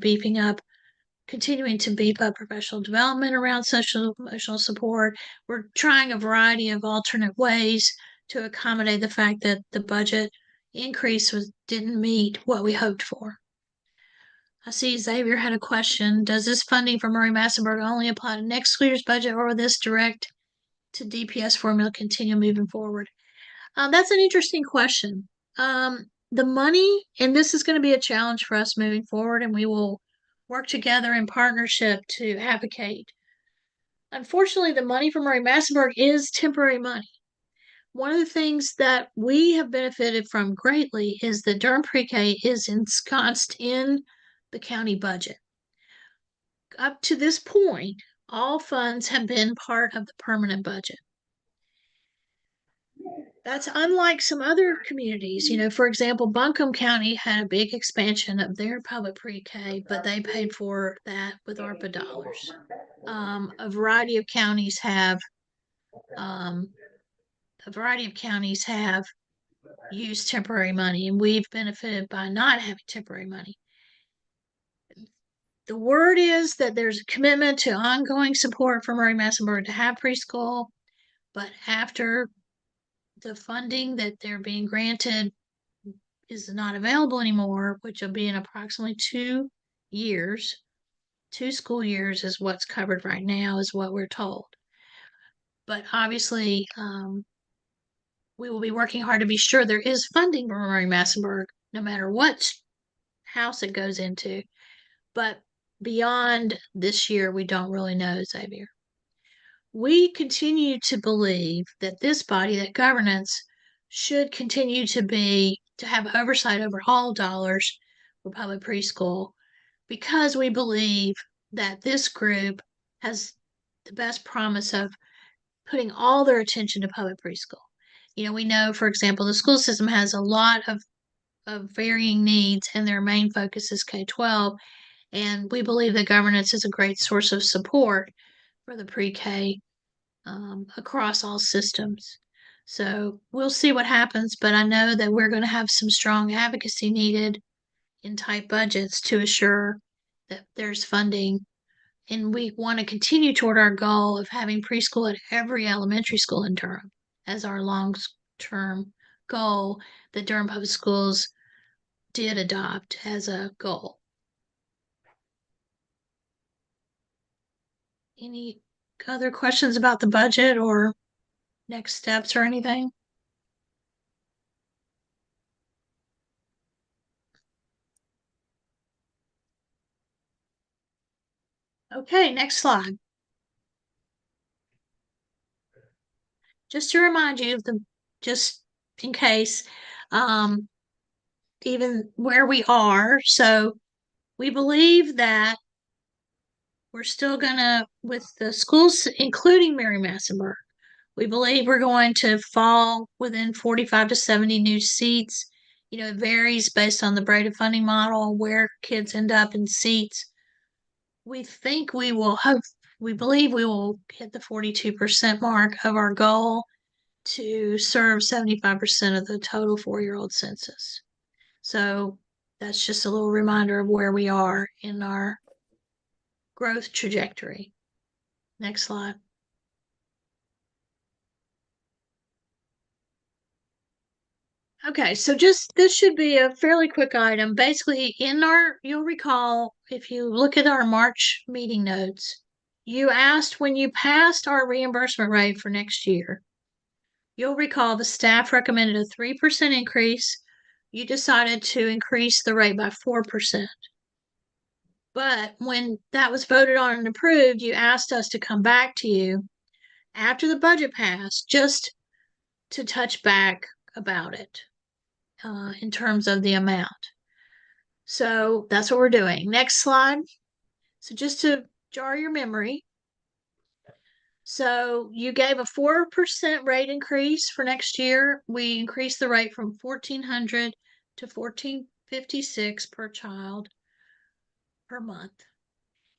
continuing to beef up professional development around social emotional support. We're trying a variety of alternate ways to accommodate the fact that the budget increase didn't meet what we hoped for. I see Xavier had a question. Does this funding for Murray-Massaburg only apply to next school year's budget, or will this direct to DPS formula continue moving forward? That's an interesting question. The money, and this is going to be a challenge for us moving forward, and we will work together in partnership to advocate. Unfortunately, the money from Murray-Massaburg is temporary money. One of the things that we have benefited from greatly is that Durham PreK is ensconced in the county budget. Up to this point, all funds have been part of the permanent budget. That's unlike some other communities. For example, Buncombe County had a big expansion of their public pre-K, but they paid for that with ARPA dollars. A variety of counties have used temporary money, and we've benefited by not having temporary money. The word is that there's a commitment to ongoing support for Murray-Massaburg to have preschool, but after the funding that they're being granted is not available anymore, which will be in approximately 2 years. 2 school years is what's covered right now, is what we're told. But obviously, we will be working hard to be sure there is funding for Murray-Massaburg, no matter what house it goes into. But beyond this year, we don't really know, Xavier. We continue to believe that this body, that governance, should continue to have oversight over all dollars for public preschool, because we believe that this group has the best promise of putting all their attention to public preschool. We know, for example, the school system has a lot of varying needs, and their main focus is K-12. And we believe that governance is a great source of support for the pre-K across all systems. So we'll see what happens, but I know that we're going to have some strong advocacy needed in tight budgets to assure that there's funding. And we want to continue toward our goal of having preschool at every elementary school in Durham as our long-term goal that Durham Public Schools did adopt as a goal. Any other questions about the budget or next steps or anything? Okay, next slide. Just to remind you, just in case, even where we are. So we believe that we're still gonna, with the schools, including Mary Massenburg, we believe we're going to fall within 45 to 70 new seats. You know, it varies based on the braided funding model, where kids end up in seats. We think we believe we will hit the 42% mark of our goal to serve 75% of the total 4-year-old census. So that's just a little reminder of where we are in our growth trajectory. Next slide. Okay, so this should be a fairly quick item. Basically, you'll recall, if you look at our March meeting notes, you asked when you passed our reimbursement rate for next year. You'll recall the staff recommended a 3% increase. You decided to increase the rate by 4%. But when that was voted on and approved, you asked us to come back to you after the budget passed just to touch back about it in terms of the amount. So that's what we're doing. Next slide. So just to jar your memory. So you gave a 4% rate increase for next year. We increased the rate from $1,400 to $1,456 per child per month.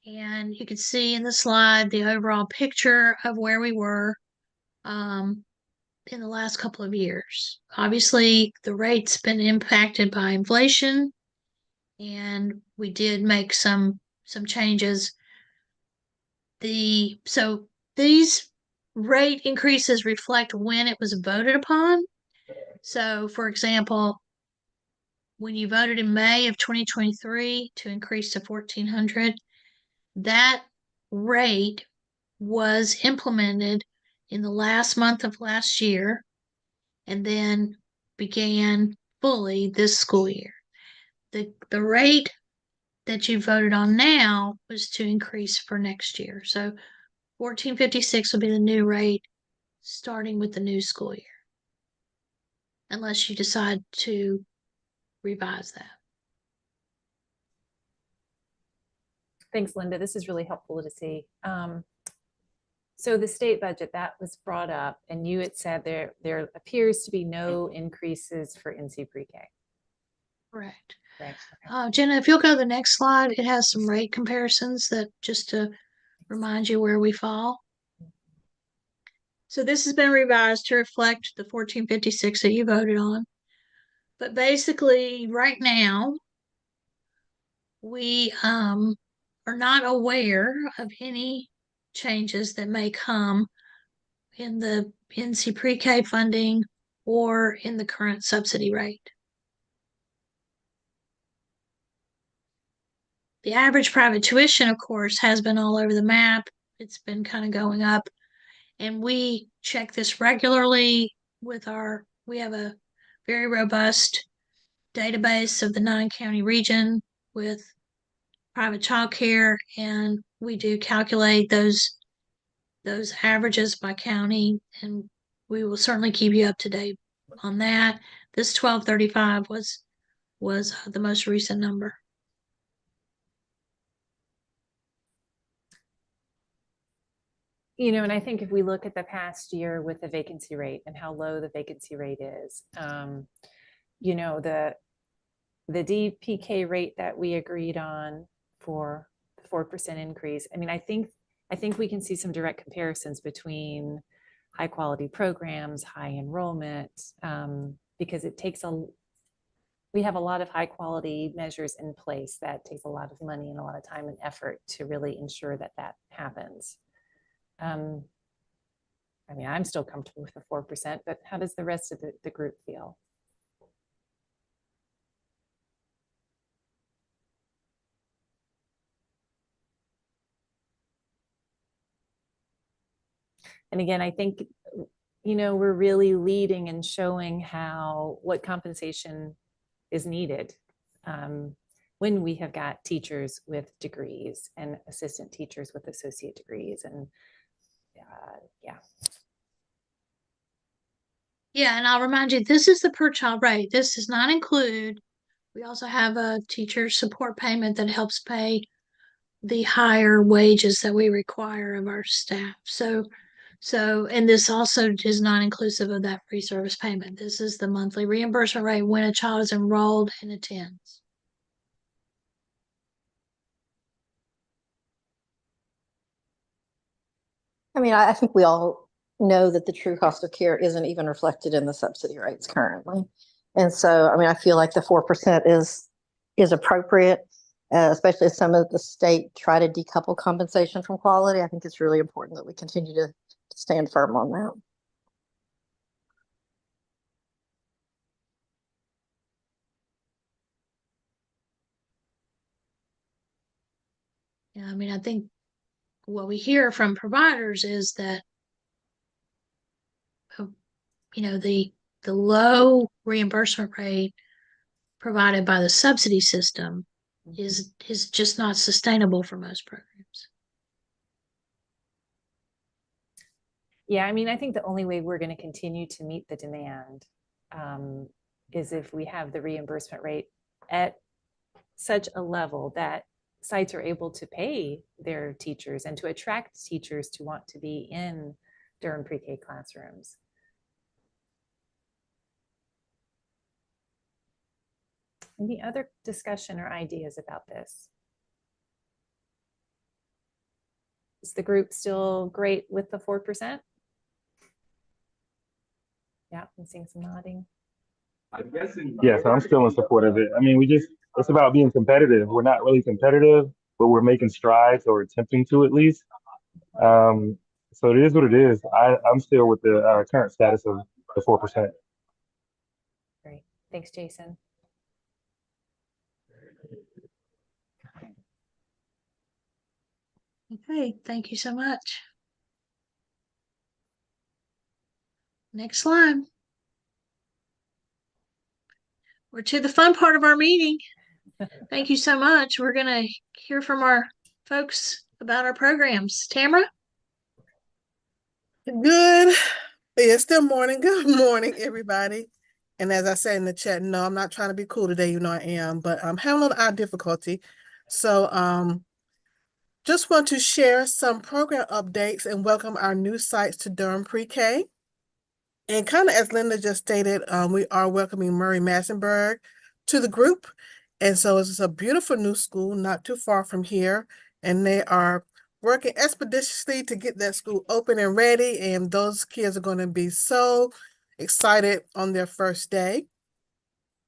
And you can see in the slide the overall picture of where we were in the last couple of years. Obviously, the rate's been impacted by inflation, and we did make some changes. So these rate increases reflect when it was voted upon. So, for example, when you voted in May of 2023 to increase to $1,400, that rate was implemented in the last month of last year and then began fully this school year. The rate that you voted on now was to increase for next year. So $1,456 will be the new rate starting with the new school year, unless you decide to revise that. Thanks, Linda. This is really helpful to see. So the state budget that was brought up, and you had said there appears to be no increases for NC pre-K. Correct. Right. Okay. Jenna, if you'll go to the next slide, it has some rate comparisons that just to remind you where we fall. So this has been revised to reflect the 1456 that you voted on. But basically, right now, we are not aware of any changes that may come in the NC pre-K funding or in the current subsidy rate. The average private tuition, of course, has been all over the map. It's been kind of going up. And we check this regularly with we have a very robust database of the 9-county region with private childcare, and we do calculate those averages by county, and we will certainly keep you up to date on that. This 1235 was the most recent number. You know, and I think if we look at the past year with the vacancy rate and how low the vacancy rate is, you know, the DPK rate that we agreed on for the 4% increase. I mean, I think we can see some direct comparisons between high quality programs, high enrollment, because it takes we have a lot of high quality measures in place that takes a lot of money and a lot of time and effort to really ensure that that happens. I mean, I'm still comfortable with the 4%, but how does the rest of the group feel? And again, I think, you know, we're really leading and showing what compensation is needed when we have got teachers with degrees and assistant teachers with associate degrees. And yeah. Yeah, and I'll remind you, this is the per child rate. This does not include, we also have a teacher support payment that helps pay the higher wages that we require of our staff. So, and this also is not inclusive of that free service payment. This is the monthly reimbursement rate when a child is enrolled and attends. I mean, I think we all know that the true cost of care isn't even reflected in the subsidy rates currently. And so, I mean, I feel like the 4% is appropriate, especially as some of the state try to decouple compensation from quality. I think it's really important that we continue to stand firm on that. Yeah, I mean, I think what we hear from providers is that, you know, the low reimbursement rate provided by the subsidy system is just not sustainable for most programs. Yeah, I mean, I think the only way we're going to continue to meet the demand is if we have the reimbursement rate at such a level that sites are able to pay their teachers and to attract teachers to want to be in Durham pre-K classrooms. Any other discussion or ideas about this? Is the group still great with the 4%? Yeah, I'm seeing some nodding. Yes, I'm still in support of it. I mean, it's about being competitive. We're not really competitive, but we're making strides or attempting to at least. So it is what it is. I'm still with the current status of the 4%. Great. Thanks, Jason. Okay, thank you so much. Next slide. We're to the fun part of our meeting. Thank you so much. We're going to hear from our folks about our programs. Tamara? Good. It's still morning. Good morning, everybody. And as I said in the chat, no, I'm not trying to be cool today, you know I am, but I'm having a little eye difficulty. So just want to share some program updates and welcome our new sites to Durham pre-K. And kind of as Linda just stated, we are welcoming Murray Massenburg to the group. And so it's a beautiful new school, not too far from here. And they are working expeditiously to get that school open and ready. And those kids are going to be so excited on their first day.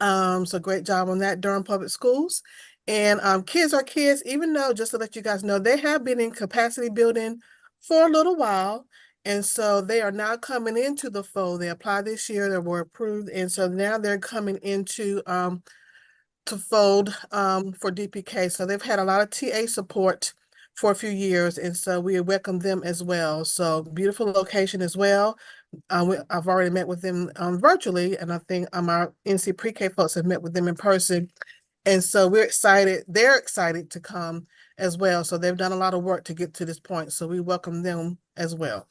So great job on that, Durham Public Schools. And kids are kids, even though, just to let you guys know, they have been in capacity building for a little while. And so they are now coming into the fold. They applied this year, they were approved. And so now they're coming into to fold for DPK. So they've had a lot of TA support for a few years. And so we welcome them as well. So beautiful location as well. I've already met with them virtually, and I think our NC pre-K folks have met with them in person. And so we're excited. They're excited to come as well. So they've done a lot of work to get to this point. So we welcome them as well.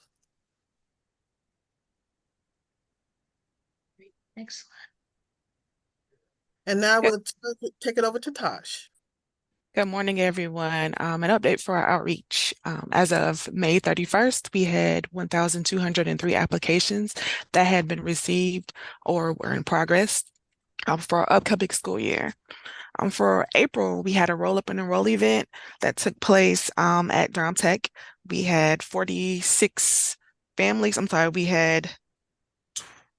Excellent. And now we'll take it over to Tosh. Good morning, everyone. An update for our outreach. As of May 31st, we had 1,203 applications that had been received or were in progress for our upcoming school year. For April, we had a roll up and enroll event that took place at Durham PreK. We had 46 families. I'm sorry, we had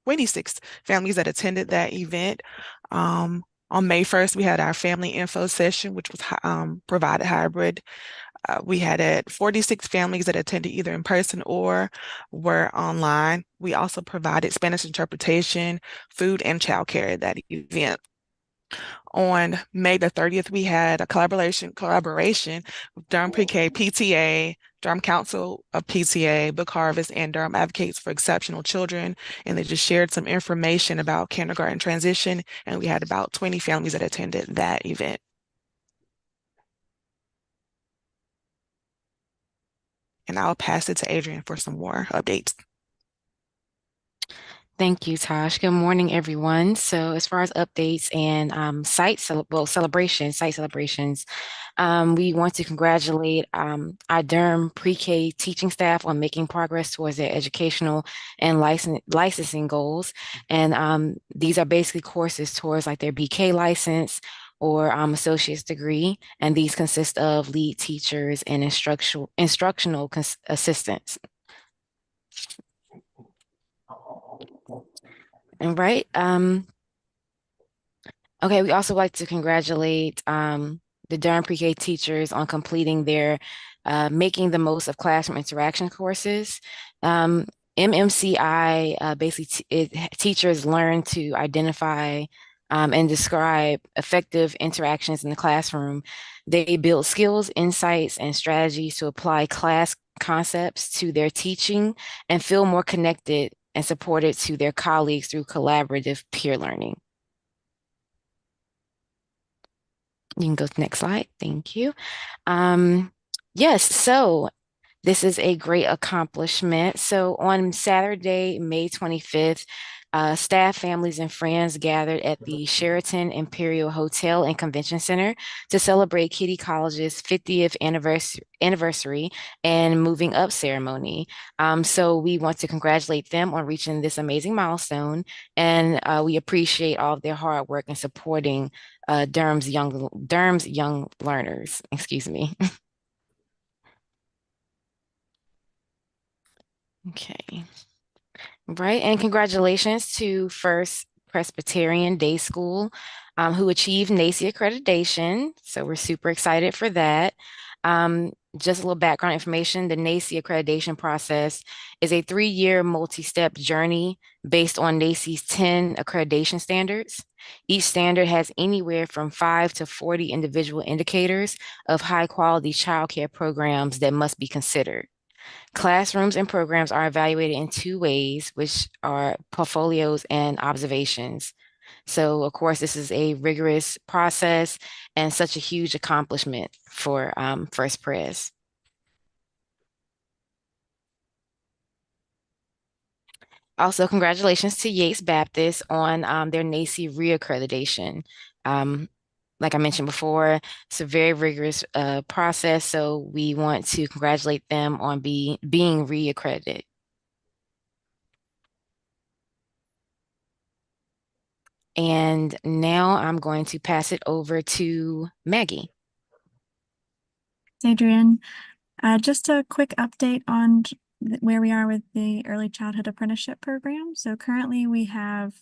26 families that attended that event. On May 1st, we had our family info session, which was provided hybrid. We had 46 families that attended either in person or were online. We also provided Spanish interpretation, food, and childcare at that event. On May the 30th, we had a collaboration with Durham PreK PTA, Durham Council of PTA, Book Harvest, and Durham Advocates for Exceptional Children. And they just shared some information about kindergarten transition. And we had about 20 families that attended that event. And I'll pass it to Adrian for some more updates. Thank you, Tosh. Good morning, everyone. So as far as updates and site celebrations, we want to congratulate our Durham PreK teaching staff on making progress towards their educational and licensing goals. And these are basically courses towards like their BK license or associate's degree. And these consist of lead teachers and instructional assistants. And right. Okay, we also like to congratulate the Durham PreK teachers on completing their Making the Most of Classroom Interaction courses. MMCI basically teachers learn to identify and describe effective interactions in the classroom. They build skills, insights, and strategies to apply class concepts to their teaching and feel more connected and supported to their colleagues through collaborative peer learning. You can go to the next slide. Thank you. Yes, so this is a great accomplishment. So on Saturday, May 25th, staff, families, and friends gathered at the Sheraton Imperial Hotel and Convention Center to celebrate Kitty College's 50th anniversary and moving up ceremony. So we want to congratulate them on reaching this amazing milestone, and we appreciate all of their hard work in supporting Durham's young learners. Excuse me. Okay. Right. And congratulations to First Presbyterian Day School, who achieved NACE accreditation. So we're super excited for that. Just a little background information. The NACE accreditation process is a 3-year multi-step journey based on NACE's 10 accreditation standards. Each standard has anywhere from 5 to 40 individual indicators of high quality childcare programs that must be considered. Classrooms and programs are evaluated in 2 ways, which are portfolios and observations. So, of course, this is a rigorous process and such a huge accomplishment for First Pres. Also, congratulations to Yates Baptist on their NACE reaccreditation. Like I mentioned before, it's a very rigorous process, so we want to congratulate them on being reaccredited. And now I'm going to pass it over to Maggie. Adrian, just a quick update on where we are with the Early Childhood Apprenticeship Program. So currently we have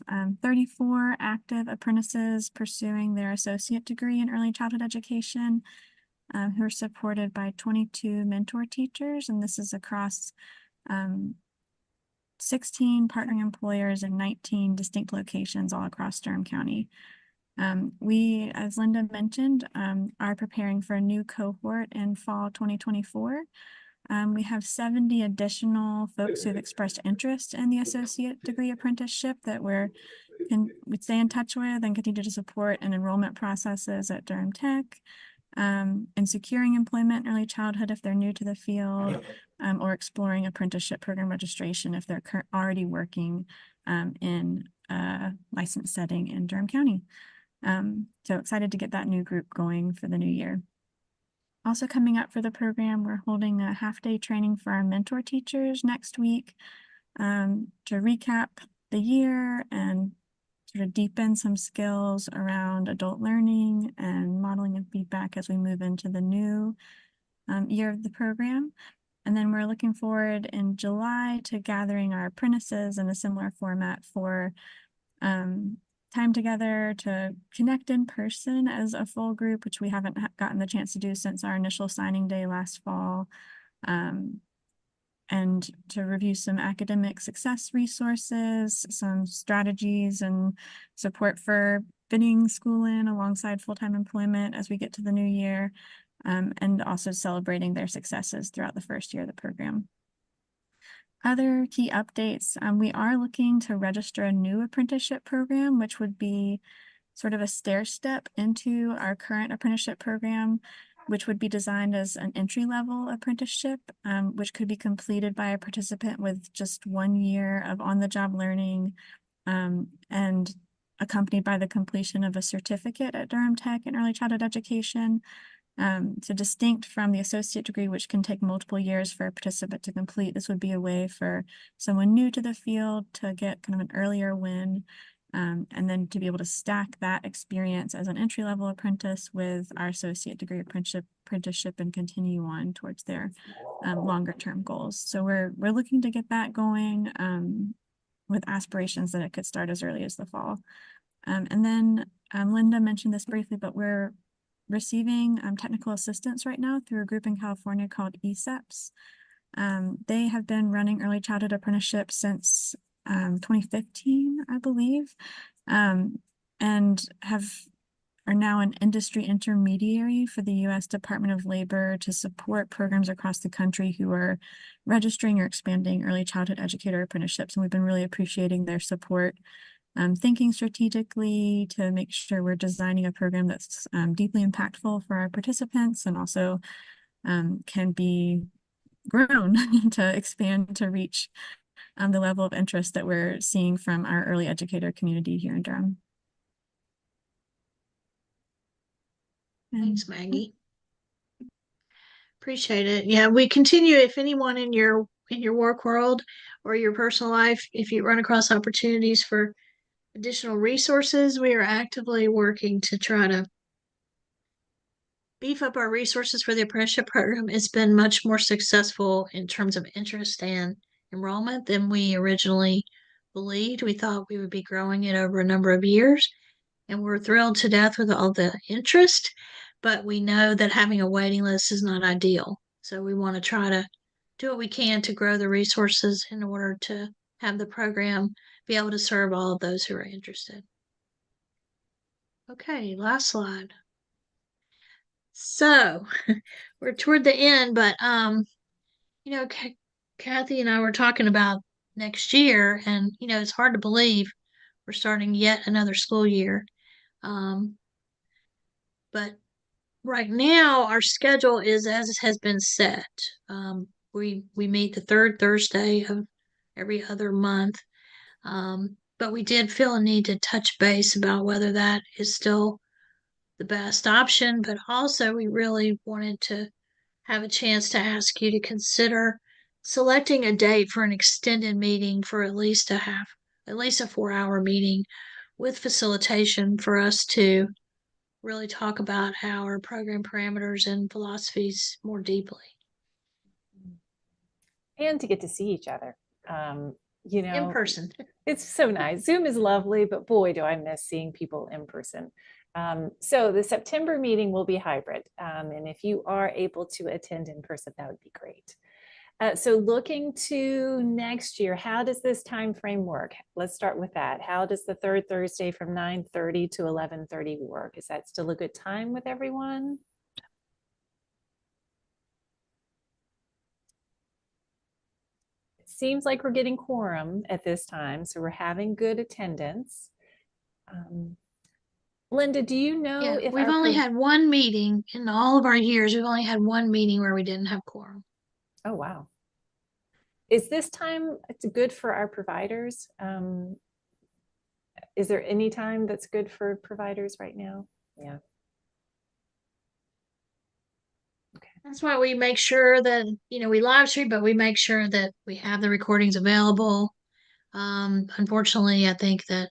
34 active apprentices pursuing their associate degree in early childhood education, who are supported by 22 mentor teachers, and this is across 16 partnering employers and 19 distinct locations all across Durham County. We, as Linda mentioned, are preparing for a new cohort in fall 2024. We have 70 additional folks who have expressed interest in the associate degree apprenticeship that we stay in touch with and continue to support in enrollment processes at Durham Tech, and securing employment in early childhood if they're new to the field, or exploring apprenticeship program registration if they're already working in a licensed setting in Durham County. So excited to get that new group going for the new year. Also coming up for the program, we're holding a half-day training for our mentor teachers next week to recap the year and sort of deepen some skills around adult learning and modeling and feedback as we move into the new year of the program. And then we're looking forward in July to gathering our apprentices in a similar format for time together to connect in person as a full group, which we haven't gotten the chance to do since our initial signing day last fall. And to review some academic success resources, some strategies and support for fitting school in alongside full-time employment as we get to the new year, and also celebrating their successes throughout the first year of the program. Other key updates, we are looking to register a new apprenticeship program, which would be sort of a stair step into our current apprenticeship program, which would be designed as an entry-level apprenticeship, which could be completed by a participant with just 1 year of on-the-job learning, and accompanied by the completion of a certificate at Durham PreK in early childhood education. So distinct from the associate degree, which can take multiple years for a participant to complete, this would be a way for someone new to the field to get kind of an earlier win, and then to be able to stack that experience as an entry-level apprentice with our associate degree apprenticeship and continue on towards their longer-term goals. So we're looking to get that going with aspirations that it could start as early as the fall. And then Linda mentioned this briefly, but we're receiving technical assistance right now through a group in California called ESEPS. They have been running early childhood apprenticeships since 2015, I believe, and are now an industry intermediary for the U.S. Department of Labor to support programs across the country who are registering or expanding early childhood educator apprenticeships. And we've been really appreciating their support, thinking strategically to make sure we're designing a program that's deeply impactful for our participants and also can be grown to expand to reach the level of interest that we're seeing from our early educator community here in Durham. Thanks, Maggie. Appreciate it. Yeah, we continue. If anyone in your work world or your personal life, if you run across opportunities for additional resources, we are actively working to try to beef up our resources for the apprenticeship program. It's been much more successful in terms of interest and enrollment than we originally believed. We thought we would be growing it over a number of years, and we're thrilled to death with all the interest, but we know that having a waiting list is not ideal. So we want to try to do what we can to grow the resources in order to have the program be able to serve all of those who are interested. Okay, last slide. So we're toward the end, but you know, Kathy and I were talking about next year, and you know, it's hard to believe we're starting yet another school year. But right now our schedule is as it has been set. We meet the third Thursday of every other month. But we did feel a need to touch base about whether that is still the best option, but also we really wanted to have a chance to ask you to consider selecting a date for an extended meeting for at least a 4-hour meeting with facilitation for us to really talk about our program parameters and philosophies more deeply. And to get to see each other. You know, in person. It's so nice. Zoom is lovely, but boy, do I miss seeing people in person. So the September meeting will be hybrid. And if you are able to attend in person, that would be great. So looking to next year, how does this time frame work? Let's start with that. How does the third Thursday from 9:30 to 11:30 work? Is that still a good time with everyone? It seems like we're getting quorum at this time, so we're having good attendance. Linda, do you know if we've only had one meeting in all of our years? We've only had one meeting where we didn't have quorum. Oh, wow. Is this time good for our providers? Is there any time that's good for providers right now? Yeah. Okay. That's why we make sure that, you know, we live stream, but we make sure that we have the recordings available. Unfortunately, I think that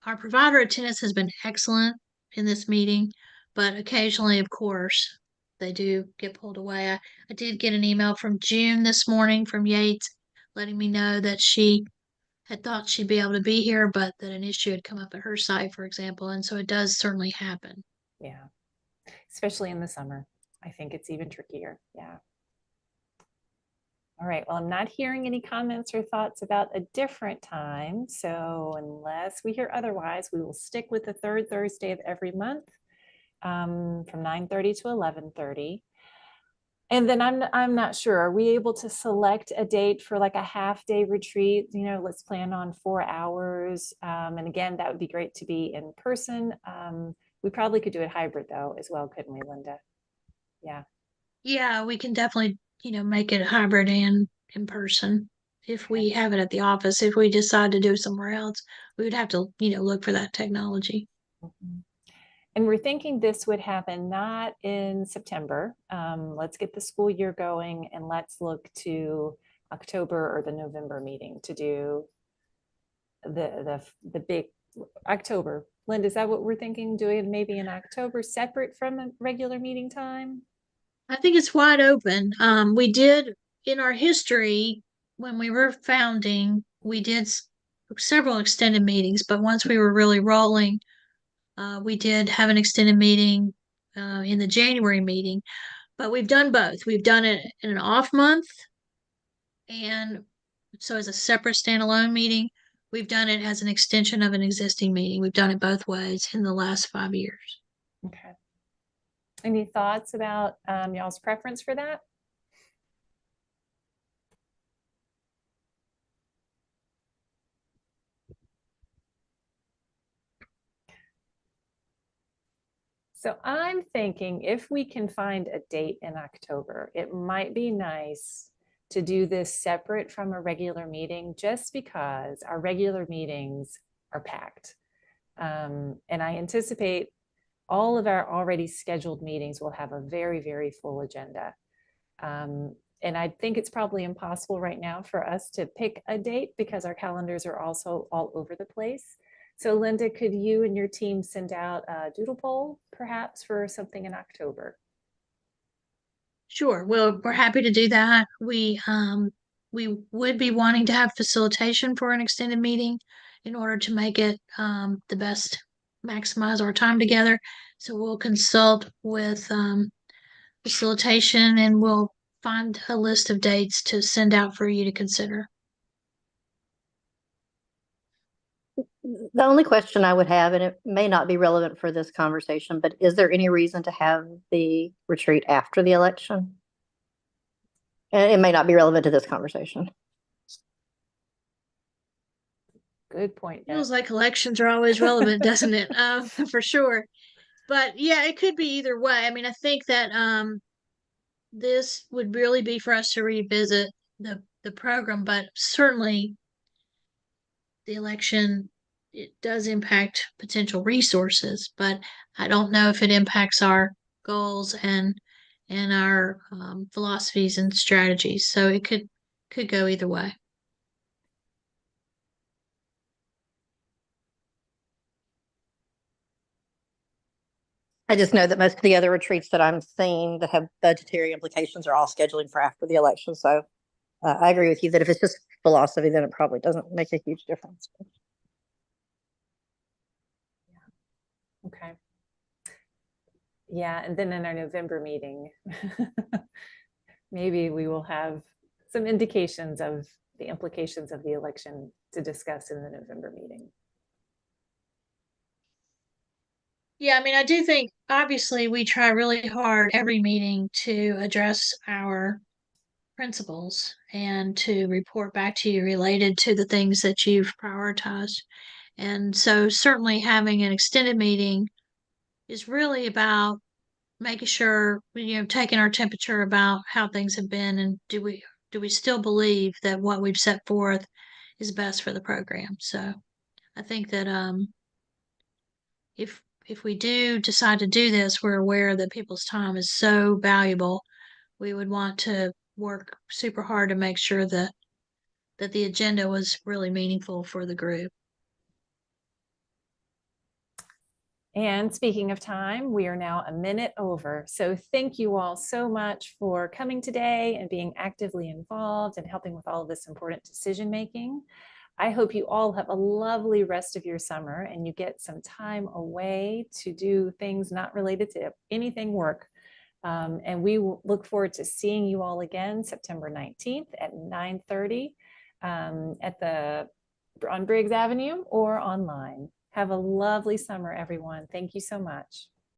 our provider attendance has been excellent in this meeting, but occasionally, of course, they do get pulled away. I did get an email from June this morning from Yates letting me know that she had thought she'd be able to be here, but that an issue had come up at her site, for example. And so it does certainly happen. Yeah, especially in the summer. I think it's even trickier. Yeah. All right, well, I'm not hearing any comments or thoughts about a different time. So unless we hear otherwise, we will stick with the third Thursday of every month from 9:30 to 11:30. And then I'm not sure, are we able to select a date for like a half day retreat? You know, let's plan on 4 hours. And again, that would be great to be in person. We probably could do it hybrid though as well, couldn't we, Linda? Yeah. Yeah, we can definitely, make it hybrid and in person. If we have it at the office, if we decide to do somewhere else, we would have to, look for that technology. Mhm. And we're thinking this would happen not in September. Let's get the school year going and let's look to October or the November meeting to do the big October. Linda, is that what we're thinking? Doing maybe in October separate from a regular meeting time? I think it's wide open. We did in our history when we were founding, we did several extended meetings, but once we were really rolling, we did have an extended meeting in the January meeting. But we've done both. We've done it in an off month, and so as a separate standalone meeting. We've done it as an extension of an existing meeting. We've done it both ways in the last 5 years. Okay. Any thoughts about y'all's preference for that? So I'm thinking if we can find a date in October, it might be nice to do this separate from a regular meeting just because our regular meetings are packed. And I anticipate all of our already scheduled meetings will have a very, very full agenda. And I think it's probably impossible right now for us to pick a date because our calendars are also all over the place. So Linda, could you and your team send out a doodle poll perhaps for something in October? Sure. Well, we're happy to do that. We would be wanting to have facilitation for an extended meeting in order to make it the best, maximize our time together. So we'll consult with facilitation and we'll find a list of dates to send out for you to consider. The only question I would have, and it may not be relevant for this conversation, but is there any reason to have the retreat after the election? And it may not be relevant to this conversation. Good point. Feels like elections are always relevant, doesn't it? For sure. But yeah, it could be either way. I mean, I think that this would really be for us to revisit the program, but certainly the election, it does impact potential resources, but I don't know if it impacts our goals and our philosophies and strategies. So it could go either way. I just know that most of the other retreats that I'm seeing that have budgetary implications are all scheduling for after the election. So I agree with you that if it's just philosophy, then it probably doesn't make a huge difference. Okay. Yeah, and then in our November meeting, maybe we will have some indications of the implications of the election to discuss in the November meeting. Yeah, I mean, I do think obviously we try really hard every meeting to address our principles and to report back to you related to the things that you've prioritized. And so certainly having an extended meeting is really about making sure, taking our temperature about how things have been and do we still believe that what we've set forth is best for the program. So I think that if we do decide to do this, we're aware that people's time is so valuable. We would want to work super hard to make sure that the agenda was really meaningful for the group. And speaking of time, we are now a minute over. So thank you all so much for coming today and being actively involved and helping with all of this important decision making. I hope you all have a lovely rest of your summer and you get some time away to do things not related to anything work. And we will look forward to seeing you all again September 19th at 9:30 on Briggs Avenue or online. Have a lovely summer, everyone. Thank you so much.